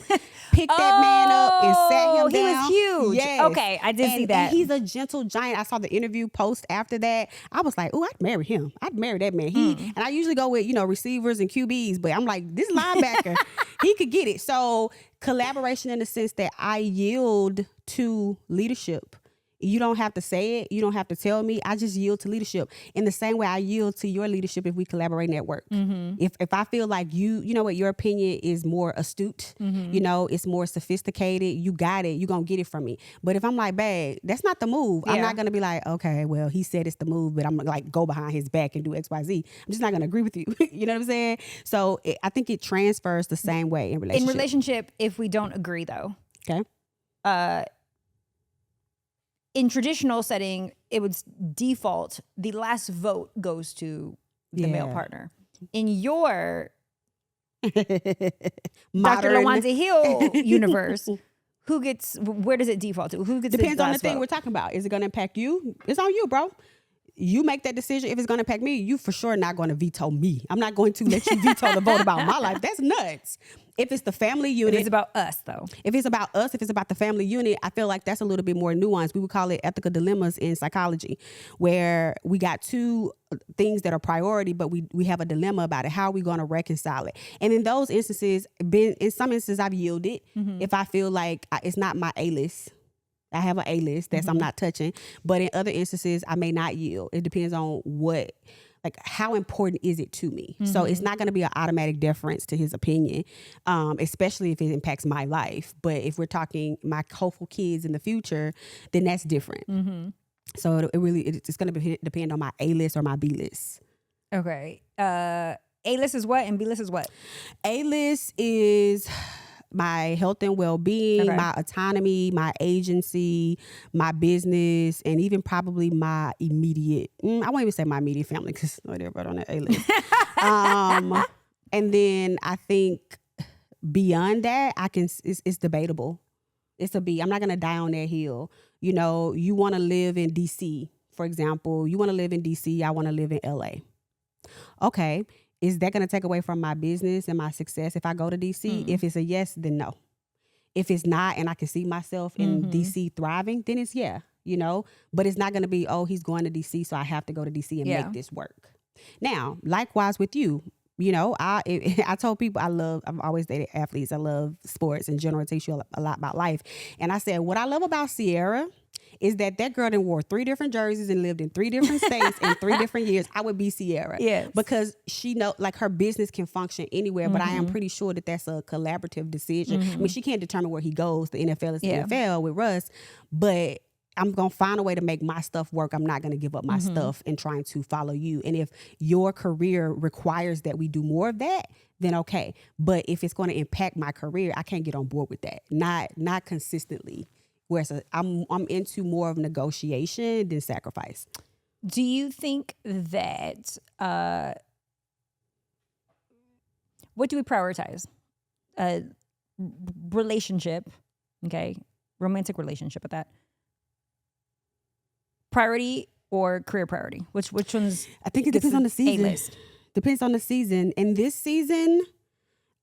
picked that man up and sat him down. He was huge. Yes. Okay, I did see that. And he's a gentle giant. I saw the interview post after that. I was like, oh, I'd marry him. I'd marry that man. And I usually go with, receivers and QBs, but I'm like, this linebacker, he could get it. So collaboration in the sense that I yield to leadership. You don't have to say it. You don't have to tell me. I just yield to leadership in the same way I yield to your leadership if we collaborate and network. If I feel like you know what, your opinion is more astute, it's more sophisticated, you got it, you're going to get it from me. But if I'm like, babe, that's not the move. I'm not going to be like, okay, well, he said it's the move, but I'm going to like go behind his back and do X, Y, Z. I'm just not going to agree with you. You know what I'm saying? So I think it transfers the same way in relationship. In relationship, if we don't agree though. Okay. In traditional setting, it would default, the last vote goes to the male partner. In your Dr. Lawanda Hill universe, where does it default to? Who gets Depends the on the last thing vote? we're talking about. Is it going to impact you? It's on you, bro. You make that decision. If it's going to impact me, you for sure not going to veto me. I'm not going to let you veto the vote about my life. That's nuts. If it's the family unit. If it's about us, though. If it's about us, if it's about the family unit, I feel like that's a little bit more nuanced. We would call it ethical dilemmas in psychology, where we got two things that are priority, but we have a dilemma about it. How are we going to reconcile it? And in those instances, in some instances, I've yielded if I feel like it's not my A-list. I have an A-list that's I'm not touching. But in other instances, I may not yield. It depends on how important is it to me? So it's not going to be an automatic deference to his opinion, especially if it impacts my life. But if we're talking my hopeful kids in the future, then that's different. So it's going to depend on my A-list or my B-list. Okay. A-list is what and B-list is what? A-list is my health and well-being, my autonomy, my agency, my business, and even probably my immediate, I won't even say my immediate family because everybody on that A-list. And then I think beyond that, it's debatable. It's a B. I'm not going to die on that hill. You want to live in DC, for example. You want to live in DC. I want to live in LA. Okay. Is that going to take away from my business and my success if I go to DC? If it's a yes, then no. If it's not, and I can see myself in DC thriving, then it's yeah, But it's not going to be, oh, he's going to DC, so I have to go to DC and make this work. Now, likewise with you, I told people I've always dated athletes. I love sports in general. It teaches you a lot about life. And I said, what I love about Sierra is that girl done wore 3 different jerseys and lived in 3 different states in 3 different years, I would be Sierra. Yes. Because she know like her business can function anywhere, but I am pretty sure that that's a collaborative decision. I mean, she can't determine where he goes. The NFL is the NFL with Russ, but I'm going to find a way to make my stuff work. I'm not going to give up my stuff in trying to follow you. And if your career requires that we do more of that, then okay. But if it's going to impact my career, I can't get on board with that. Not consistently. Whereas I'm into more of negotiation than sacrifice. Do you think that, what do we prioritize? Relationship, okay? Romantic relationship at that. Priority or career priority? Which one's? I think it depends on the season. A-list? Depends on the season. In this season,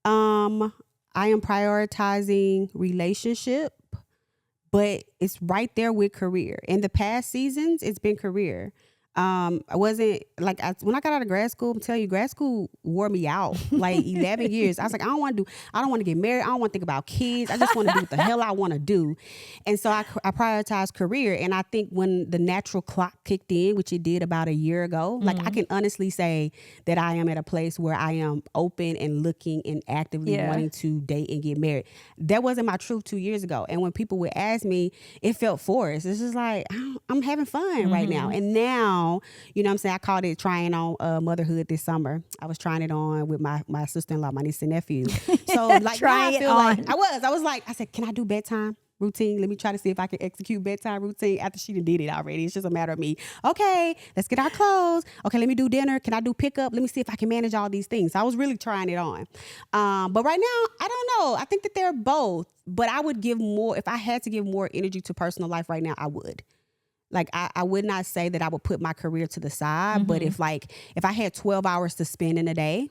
I am prioritizing relationship, but it's right there with career. In the past seasons, it's been career. I wasn't like when I got out of grad school, I'm telling you, grad school wore me out like 11 years. I was like, I don't want to get married. I don't want to think about kids. I just want to do what the hell I want to do. And so I prioritized career. And I think when the natural clock kicked in, which it did about a year ago, like I can honestly say that I am at a place where I am open and looking and actively wanting to date and get married. That wasn't my truth 2 years ago. And when people would ask me, it felt forced. It's just like, I'm having fun right now. And now, you know what I'm saying? I called it trying on motherhood this summer. I was trying it on with my sister-in-law, my niece and nephew. So like now I feel like I said, can I do bedtime routine? Let me try to see if I can execute bedtime routine after she did it already. It's just a matter of me. Okay, let's get our clothes. Okay, let me do dinner. Can I do pickup? Let me see if I can manage all these things. So I was really trying it on. But right now, I don't know. I think that they're both, but I would give more, if I had to give more energy to personal life right now, I would. Like, I would not say that I would put my career to the side, but if I had 12 hours to spend in a day,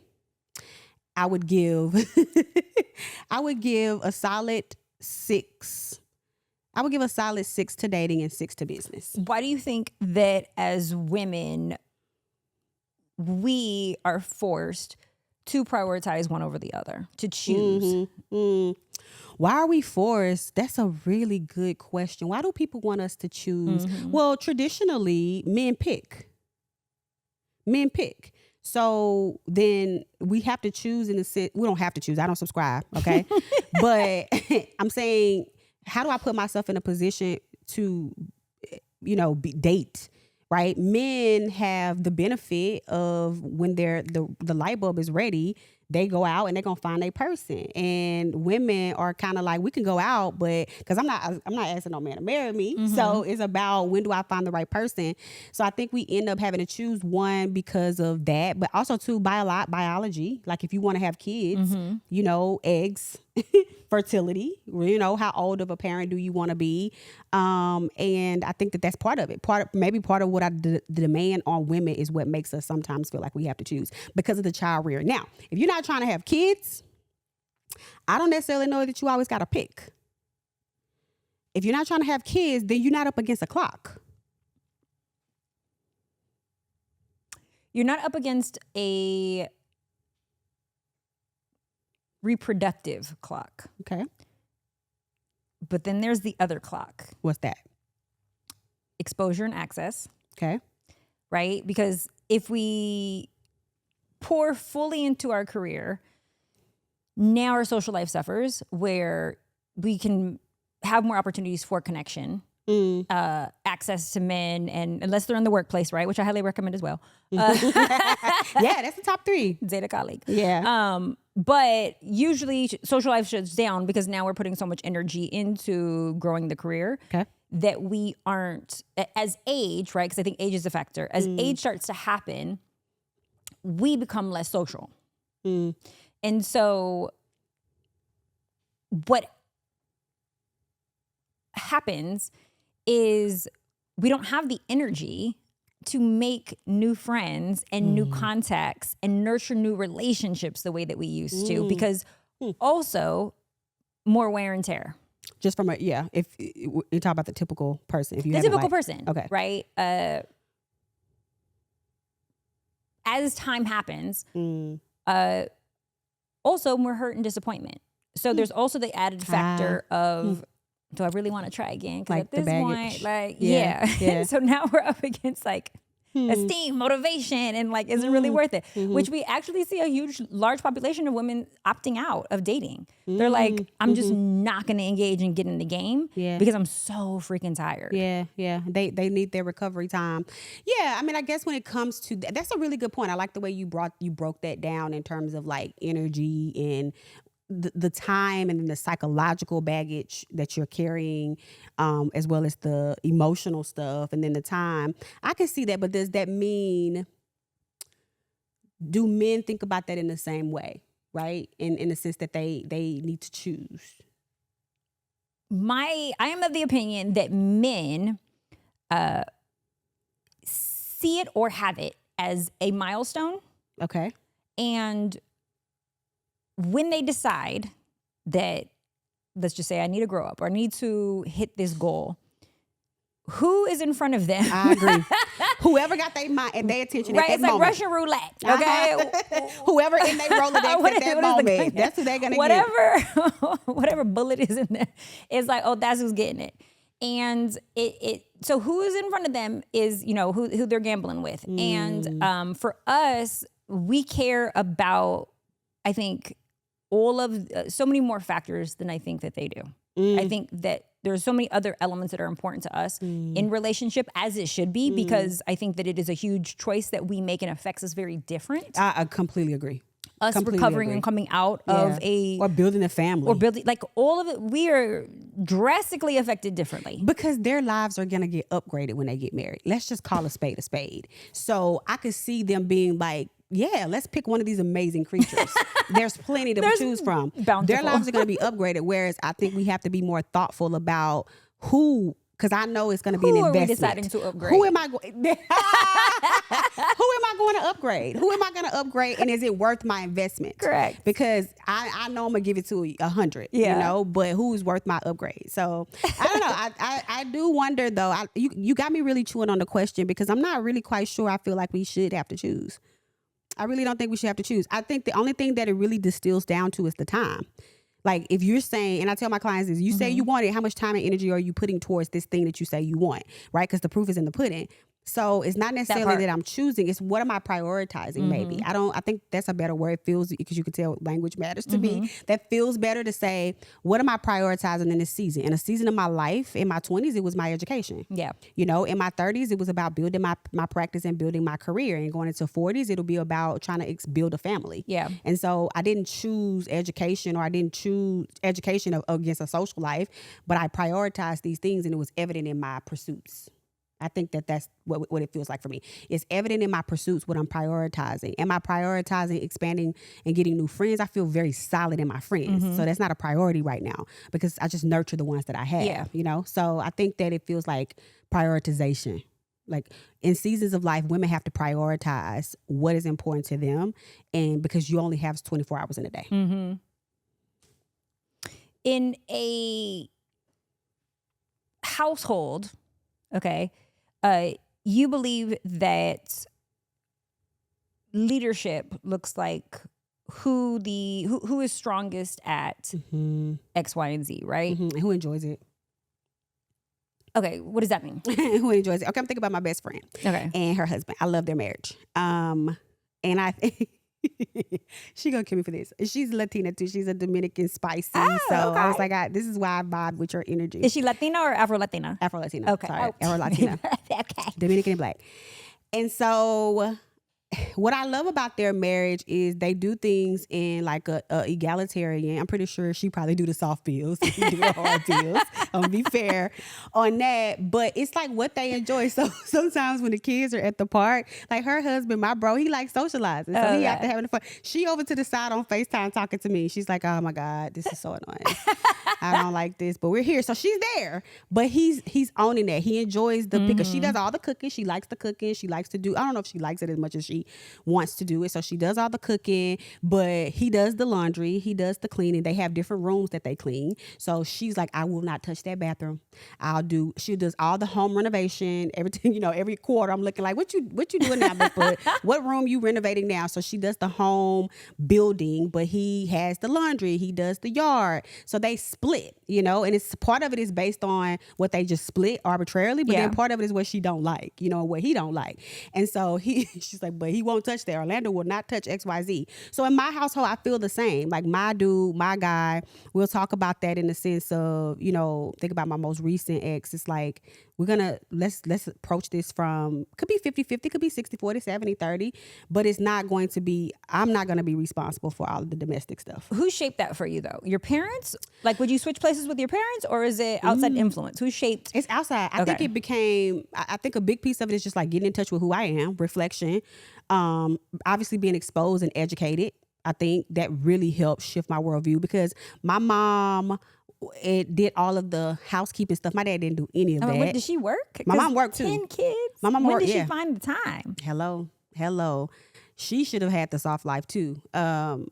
I would give, a solid 6. I would give a solid 6 to dating and 6 to business. Why do you think that as women, we are forced to prioritize one over the other, to choose? Why are we forced? That's a really good question. Why do people want us to choose? Well, traditionally, men pick. So then we have to choose in the sense, we don't have to choose. I don't subscribe, okay? But I'm saying, how do I put myself in a position to, date? Right? Men have the benefit of when the light bulb is ready, they go out and they're gonna find a person. And women are kind of like, we can go out, but because I'm not asking no man to marry me. So it's about, when do I find the right person? So I think we end up having to choose one because of that, but also too, biology. Like if you want to have kids, eggs, fertility, how old of a parent do you want to be? And I think that that's part of it. Part of what the demand on women is what makes us sometimes feel like we have to choose because of the child rear. Now, if you're not trying to have kids, I don't necessarily know that you always got to pick. If you're not trying to have kids, then you're not up against a clock. You're not up against a reproductive clock. Okay. But then there's the other clock. What's that? Exposure and access. Okay. Right? Because if we pour fully into our career, now our social life suffers, where we can have more opportunities for connection, access to men, and unless they're in the workplace, right? Which I highly recommend as well. Yeah, that's the top 3. Zeta colleague. Yeah. But usually social life shuts down because now we're putting so much energy into growing the career that we aren't, as age, right? Because I think age is a factor. As age starts to happen, we become less social. And so what happens is we don't have the energy to make new friends and new contacts and nurture new relationships the way that we used to, because also more wear and tear. Just from if you talk about the typical person, if you the haven't, typical person, okay, right? As time happens, also more hurt and disappointment. So there's also the added factor of do I really want to try again? Because Like at the this baggage. point, like, Yeah. So now we're up against like esteem, motivation, and like, is it really worth it? Which we actually see a large population of women opting out of dating. They're like, I'm just not going to engage and get in the game because I'm so freaking tired. Yeah. They need their recovery time. Yeah, I mean, I guess when it comes to that's a really good point. I like the way you broke that down in terms of like energy and the time and the psychological baggage that you're carrying, as well as the emotional stuff, and then the time. I can see that, but does that mean, do men think about that in the same way, right? In the sense that they need to choose? I am of the opinion that men see it or have it as a milestone. Okay. And when they decide that, let's just say I need to grow up or I need to hit this goal, who is in front of them? I agree. Whoever got their mind and their attention right, at that it's moment. like Russian roulette, okay? Whoever in their Rolodex at that moment, that's who they're gonna get. Whatever bullet is in there, it's like, oh, that's who's getting it. And so who is in front of them is, who they're gambling with. And for us, we care about, I think, all of so many more factors than I think that they do. I think that there's so many other elements that are important to us in relationship, as it should be, because I think that it is a huge choice that we make and affects us very different. I completely agree. Us recovering and coming out of or building a family, or building, like, all of it, we are drastically affected differently because their lives are gonna get upgraded when they get married. Let's just call a spade a spade. So I could see them being like, yeah, let's pick one of these amazing creatures. There's plenty to choose from. Bountiful. Their lives are going to be upgraded. Whereas I think we have to be more thoughtful about who, because I know it's going to be an investment. Who are we deciding to upgrade? Who am I going to upgrade? Who am I going to upgrade? And is it worth my investment? Correct. Because I know I'm going to give it to 100, but who's worth my upgrade? So I don't know. I do wonder though. You got me really chewing on the question because I'm not really quite sure. I feel like we should have to choose. I really don't think we should have to choose. I think the only thing that it really distills down to is the time. Like if you're saying, and I tell my clients is, you say you want it, how much time and energy are you putting towards this thing that you say you want, right? Because the proof is in the pudding. So it's not necessarily that I'm choosing. It's what am I prioritizing? Maybe I think that's a better word. It feels, because you can tell language matters to me. That feels better to say, what am I prioritizing in this season? In a season of my life, in my 20s, it was my education. Yeah. In my 30s, it was about building my practice and building my career. And going into 40s, it'll be about trying to build a family. Yeah. And so I didn't choose education, or I didn't choose education against a social life, but I prioritized these things, and it was evident in my pursuits. I think that's what it feels like for me. It's evident in my pursuits what I'm prioritizing. Am I prioritizing expanding and getting new friends? I feel very solid in my friends. So that's not a priority right now because I just nurture the ones that I have, So I think that it feels like prioritization. Like in seasons of life, women have to prioritize what is important to them, and because you only have 24 hours in a day. In a household, okay, you believe that leadership looks like who is strongest at X, Y, and Z, right? And who enjoys it? Okay, what does that mean? Who enjoys it? Okay, I'm thinking about my best friend. Okay, and her husband. I love their marriage. And I think she gonna kill me for this. She's Latina too. She's a Dominican spicy. I was like, this is why I vibe with your energy. Is she Latina or Afro-Latina? Afro-Latina. Okay. Sorry. Afro-Latina. Okay. Dominican and black. And so what I love about their marriage is they do things in like a egalitarian. I'm pretty sure she probably do the soft bills. He do the hard bills. I'm gonna be fair on that. But it's like what they enjoy. So sometimes when the kids are at the park, like her husband, my bro, he likes socializing. So he out there having fun. She over to the side on FaceTime talking to me. She's like, oh my God, this is so annoying. I don't like this, but we're here. So she's there. But he's owning that. He enjoys the because she does all the cooking. She likes the cooking. She likes to do, I don't know if she likes it as much as she she wants to do it. So she does all the cooking, but he does the laundry, he does the cleaning. They have different rooms that they clean. So she's like, I will not touch that bathroom. She does all the home renovation, everything, every quarter I'm looking like, what you doing now, Bigfoot? What room you renovating now? So she does the home building, but he has the laundry, he does the yard. So they split, and it's part of it is based on what they just split arbitrarily, but then part of it is what she don't like, what he don't like. And so she's like, but he won't touch that. Orlando will not touch XYZ. So in my household, I feel the same. Like my dude, my guy, we'll talk about that in the sense of, think about my most recent ex. It's like, let's approach this from, could be 50-50, could be 60-40, 70-30, but it's not going to be, I'm not going to be responsible for all of the domestic stuff. Who shaped that for you though? Your parents? Like, would you switch places with your parents, or is it outside influence? Who shaped? It's outside. I think it became, I think a big piece of it is just like getting in touch with who I am, reflection, obviously being exposed and educated. I think that really helped shift my worldview, because my mom, it did all of the housekeeping stuff. My dad didn't do any of that. Wait, did she work? My mom worked too. 10 kids? My mom when worked, did she find the time? Hello. She should have had the soft life too. But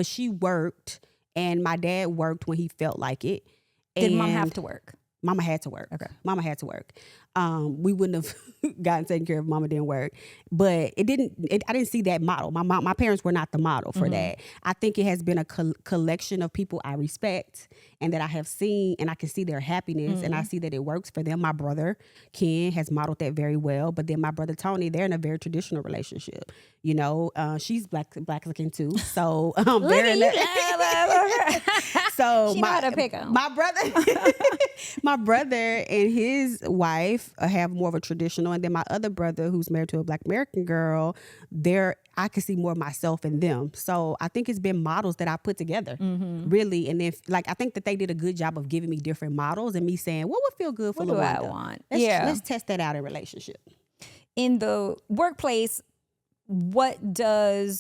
she worked, and my dad worked when he felt like it. Did mom have to work? Mama had to work. Okay. Mama had to work. We wouldn't have gotten taken care of if mama didn't work. But I didn't see that model. My parents were not the model for that. I think it has been a collection of people I respect and that I have seen, and I can see their happiness, and I see that it works for them. My brother, Ken, has modeled that very well. But then my brother, Tony, they're in a very traditional relationship. She's black looking too. So they're in So she know how to pick 'em. My brother and his wife have more of a traditional, and then my other brother, who's married to a Black American girl, I can see more of myself in them. So I think it's been models that I put together, really. And then I think that they did a good job of giving me different models and me saying, what would feel good for Lawanda? What do I want? Let's test that out in relationship. In the workplace, why do?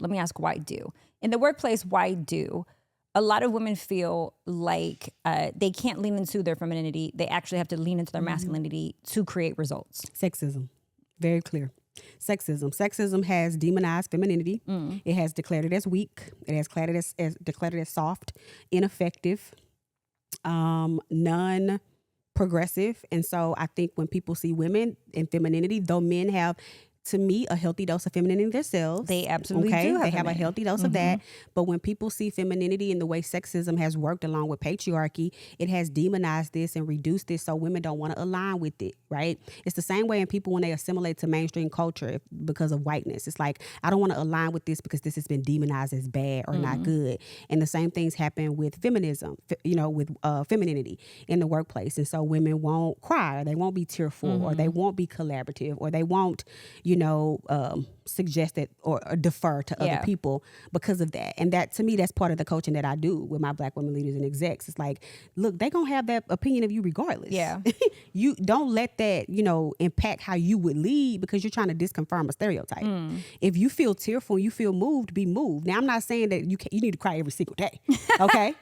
Let me ask, why do? In the workplace, why do? A lot of women feel like they can't lean into their femininity. They actually have to lean into their masculinity to create results. Sexism. Very clear. Sexism has demonized femininity. It has declared it as weak. It has declared it as soft, ineffective, non-progressive. And so I think when people see women in femininity, though men have, to me, a healthy dose of femininity themselves. They absolutely do. They have a healthy dose of that. But when people see femininity in the way sexism has worked along with patriarchy, it has demonized this and reduced this, so women don't want to align with it, right? It's the same way in people when they assimilate to mainstream culture because of whiteness. It's like, I don't want to align with this because this has been demonized as bad or not good. And the same things happen with feminism, with femininity in the workplace. And so women won't cry, or they won't be tearful, or they won't be collaborative, or they won't, suggest it or defer to other people because of that. And that, to me, that's part of the coaching that I do with my Black women leaders and execs. It's like, look, they gonna have that opinion of you regardless. Yeah. You don't let that, impact how you would lead, because you're trying to disconfirm a stereotype. If you feel tearful, you feel moved, be moved. Now, I'm not saying that you need to cry every single day, okay?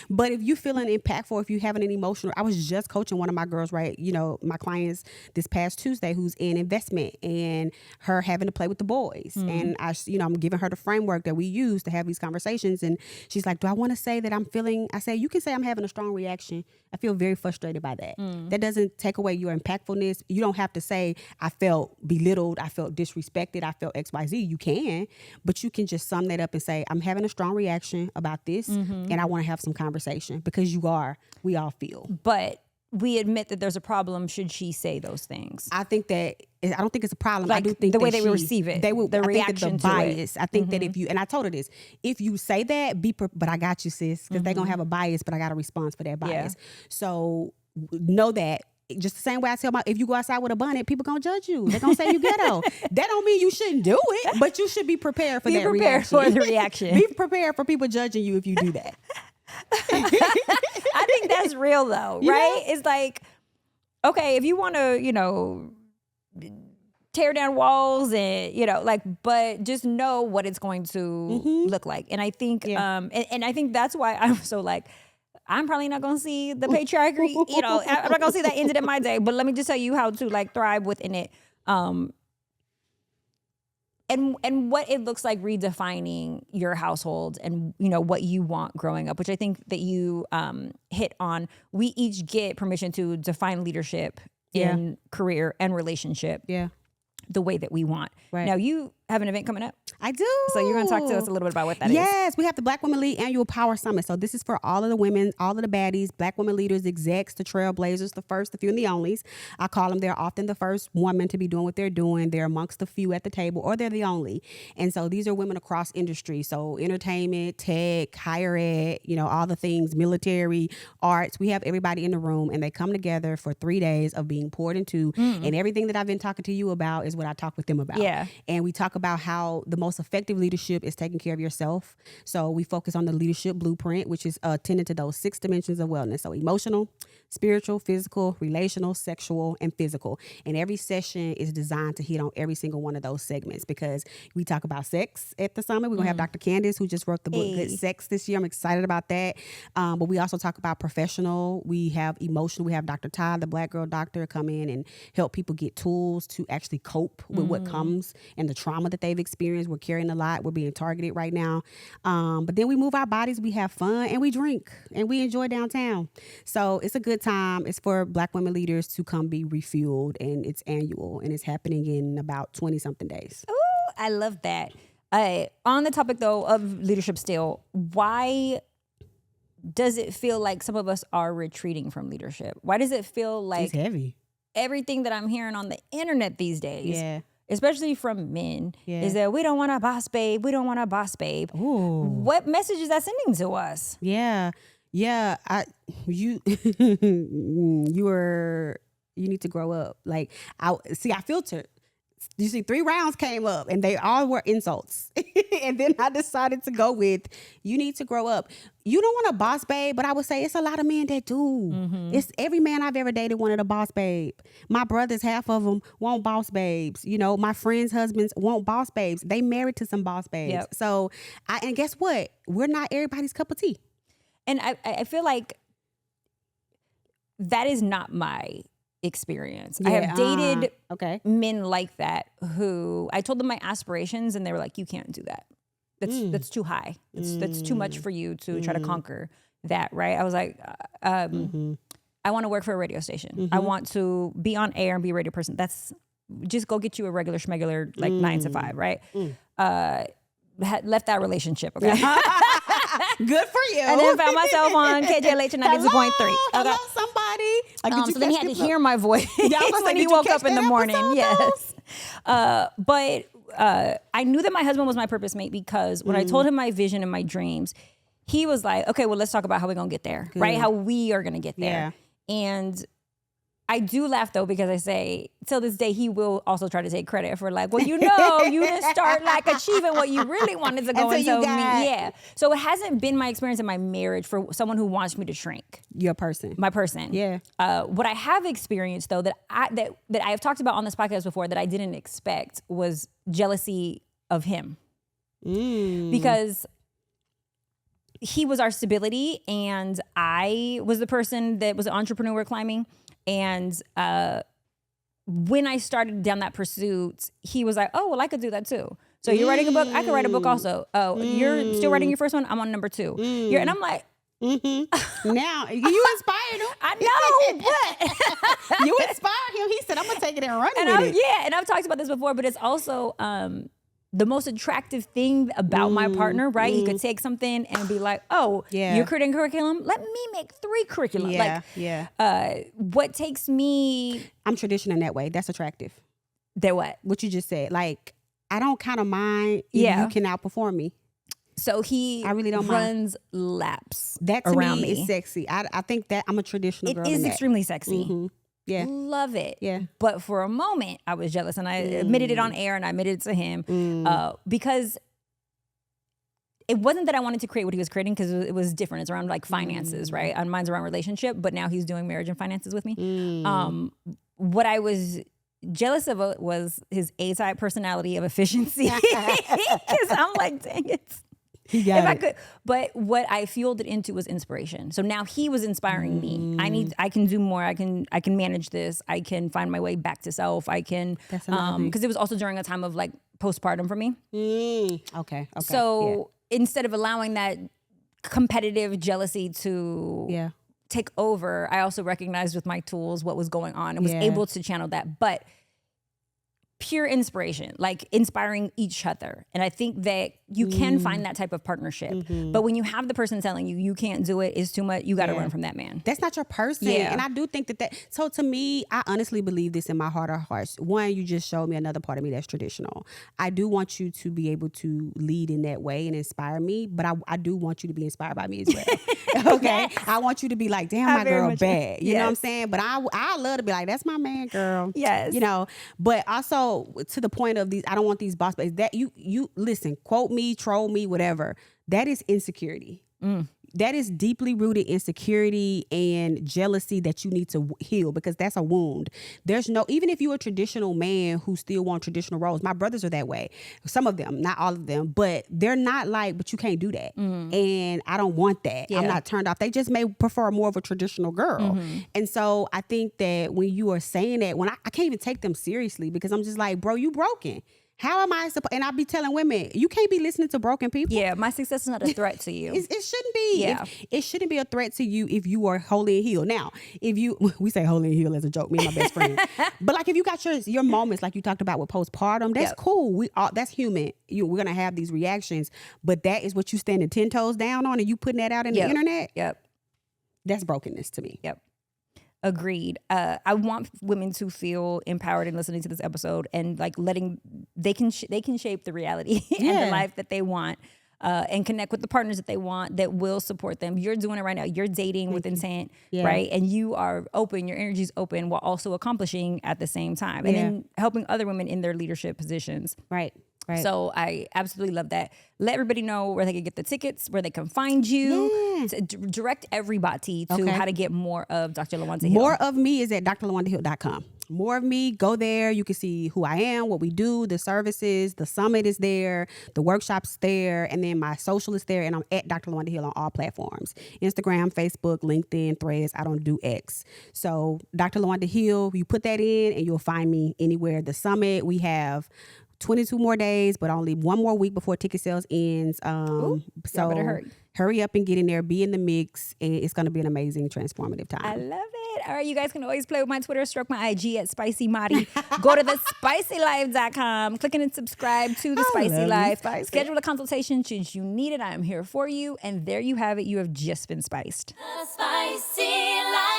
But if you're feeling impactful, if you're having an emotional, I was just coaching one of my girls, right? My clients this past Tuesday, who's in investment, and her having to play with the boys. And I'm giving her the framework that we use to have these conversations. And she's like, do I want to say that I'm feeling, I say, you can say I'm having a strong reaction. I feel very frustrated by that. That doesn't take away your impactfulness. You don't have to say, I felt belittled, I felt disrespected, I felt XYZ. You can, but you can just sum that up and say, I'm having a strong reaction about this, and I want to have some conversation, because we all feel. But we admit that there's a problem should she say those things. I don't think it's a problem. Like, I do think the way they receive it, the reaction to bias. I think that and I told her this, if you say that, but I got you, sis, because they're going to have a bias, but I got a response for that bias. So know that. Just the same way I tell if you go outside with a bonnet, people gonna judge you. They're gonna say you ghetto. That don't mean you shouldn't do it, but you should be prepared for that reaction. Be prepared for the reaction. Be prepared for people judging you if you do that. I think that's real though, right? It's like, okay, if you want to, tear down walls and, but just know what it's going to look like. And I think, and I think that's why I'm so I'm probably not going to see the patriarchy, I'm not going to see that ended in my day, but let me just tell you how to thrive within it. And what it looks like redefining your household and, you know, what you want growing up, which I think that you hit on. We each get permission to define leadership in career and relationship the way that we want. Right. Now, you have an event coming up. I do. So you're going to talk to us a little bit about what that is. Yes, we have the Black Women Lead Annual Power Summit. So this is for all of the women, all of the baddies, Black women leaders, execs, the trailblazers, the first, the few, and the onlys. I call them, they're often the first woman to be doing what they're doing. They're amongst the few at the table, or they're the only. And so these are women across industry. So entertainment, tech, higher ed, you know, all the things, military, arts. We have everybody in the room, and they come together for 3 days of being poured into. And everything that I've been talking to you about is what I talk with them about. Yeah. And we talk about how the most effective leadership is taking care of yourself. So we focus on the leadership blueprint, which is tending to those 6 dimensions of wellness. So emotional, spiritual, physical, relational, sexual, and physical. And every session is designed to hit on every single one of those segments, because we talk about sex at the summit. We're going to have Dr. Candace, who just wrote the book Good Sex this year. I'm excited about that. But we also talk about professional. We have emotional. We have Dr. Ty, the Black girl doctor, come in and help people get tools to actually cope with what comes and the trauma that they've experienced. We're carrying a lot. We're being targeted right now. But then we move our bodies, we have fun, and we drink, and we enjoy downtown. So it's a good time. It's for Black women leaders to come be refueled, and it's annual, and it's happening in about 20 something days. Ooh, I love that. On the topic though of leadership still, why does it feel like some of us are retreating from leadership? Why does it feel like It's heavy. everything that I'm hearing on the internet these days, Yeah. especially from men, is that we don't want a boss babe. We don't want a boss babe. Ooh. What message is that sending to us? Yeah. Yeah. You need to grow up. Like, I filtered. You see, 3 rounds came up and they all were insults. And then I decided to go with, you need to grow up. You don't want a boss babe, but I would say it's a lot of men that do. It's every man I've ever dated wanted a boss babe. My brothers, half of them want boss babes. You know, my friends' husbands want boss babes. They married to some boss babes. Yep. So, and guess what? We're not everybody's cup of tea. And I feel like that is not my experience. I have dated men like that who I told them my aspirations, and they were like, you can't do that. That's too high. That's too much for you to try to conquer that, right? I was like, I want to work for a radio station. I want to be on air and be a radio person. That's just go get you a regular schmegular, like 9 to 5, right? Left that relationship, okay? Good for you. And then found myself on KJLH 92.3. Hello, somebody. So then he had to hear my voice when he woke up in the morning. Yes. But I knew that my husband was my purpose mate, because when I told him my vision and my dreams, he was like, okay, well, let's talk about how we're going to get there, right? How we are going to get there. Yeah. And I do laugh though, because I say till this day he will also try to take credit for like, well, you know, you didn't start like achieving what you really wanted to go until into. Yeah. So it hasn't been my experience in my marriage for someone who wants me to shrink. Your person. My person. Yeah. What I have experienced though that I have talked about on this podcast before that I didn't expect was jealousy of him. Because he was our stability, and I was the person that was an entrepreneur climbing. And when I started down that pursuit, he was like, oh, well, I could do that too. So you're writing a book? I could write a book also. Oh, you're still writing your first one? I'm on number 2. And I'm like, now, you inspired him. I know, but you inspired him. He said, I'm going to take it and run with it. Yeah, and I've talked about this before, but it's also the most attractive thing about my partner, right? He could take something and be like, oh, you're creating curriculum? Let me make 3 curriculum. What takes me... I'm traditional in that way. That's attractive. That what? What you just said. Like, I don't kind of mind if you can outperform me. So I really don't runs laps that to around me is sexy. I think that I'm a traditional girl. It is extremely sexy. Yeah. Love it. Yeah. But for a moment, I was jealous, and I admitted it on air, and I admitted it to him because it wasn't that I wanted to create what he was creating, because it was different. It's around like finances, right? And mine's around relationship, but now he's doing marriage and finances with me. What I was jealous of was his A-type personality of efficiency, because I'm like, dang it. He got if I it. could. But what I fueled it into was inspiration. So now he was inspiring me. I can do more. I can manage this. I can find my way back to self. I can, That's another thing. because it was also during a time of like postpartum for me. Okay. So instead of allowing that competitive jealousy to take over, I also recognized with my tools what was going on and was able to channel that. But pure inspiration, like inspiring each other. And I think that you can find that type of partnership. But when you have the person telling you you can't do it, it's too much, you got to run from that man. That's not your person. Yeah. And I do think that so to me, I honestly believe this in my heart of hearts. One, you just showed me another part of me that's traditional. I do want you to be able to lead in that way and inspire me, but I do want you to be inspired by me as well. Okay? Yes. I want you to be like, damn, my girl bad. You know what I'm saying? But I love to be like, that's my man, girl. Yes. You know, but also to the point of these, I don't want these boss babes. That you listen, quote me, troll me, whatever. That is insecurity. That is deeply rooted insecurity and jealousy that you need to heal, because that's a wound. There's no, even if you're a traditional man who still want traditional roles, my brothers are that way. Some of them, not all of them, but they're not like, but you can't do that. And I don't want that. I'm not turned off. They just may prefer more of a traditional girl. And so I think that when you are saying that, when I can't even take them seriously, because I'm just like, bro, you broken. How am I supposed? And I be telling women, you can't be listening to broken people. Yeah, my success is not a threat to you. It shouldn't be. Yeah. It shouldn't be a threat to you if you are holy and healed. Now, we say holy and healed as a joke, me and my best friend. But like if you got your moments like you talked about with postpartum, that's cool. That's human. We're gonna have these reactions, but that is what you standing 10 toes down on, and you putting that out in the internet. That's brokenness to me. Agreed. I want women to feel empowered in listening to this episode and like they can shape the reality and the life that they want, and connect with the partners that they want that will support them. You're doing it right now. You're dating with intent, right? And you are open. Your energy's open while also accomplishing at the same time, and then helping other women in their leadership positions. Right. So I absolutely love that. Let everybody know where they can get the tickets, where they can find you. To direct everybody to how to get more of Dr. Lawanda Hill. More of me is at drlawandahill.com. More of me, go there. You can see who I am, what we do, the services, the summit is there, the workshop's there, and then my social is there, and I'm at Dr. Lawanda Hill on all platforms. Instagram, Facebook, LinkedIn, Threads. I don't do X. So Dr. Lawanda Hill, you put that in and you'll find me anywhere. The summit, we have 22 more days, but only one more week before ticket sales ends. So hurry up and get in there, be in the mix, and it's going to be an amazing, transformative time. I love it. All right, you guys can always play with my Twitter, stroke my IG at SpicyMari. Go to the spicylife.com, click and subscribe to the Spicy Life. Schedule a consultation should you need it. I am here for you. And there you have it. You have just been spiced. The Spicy Life.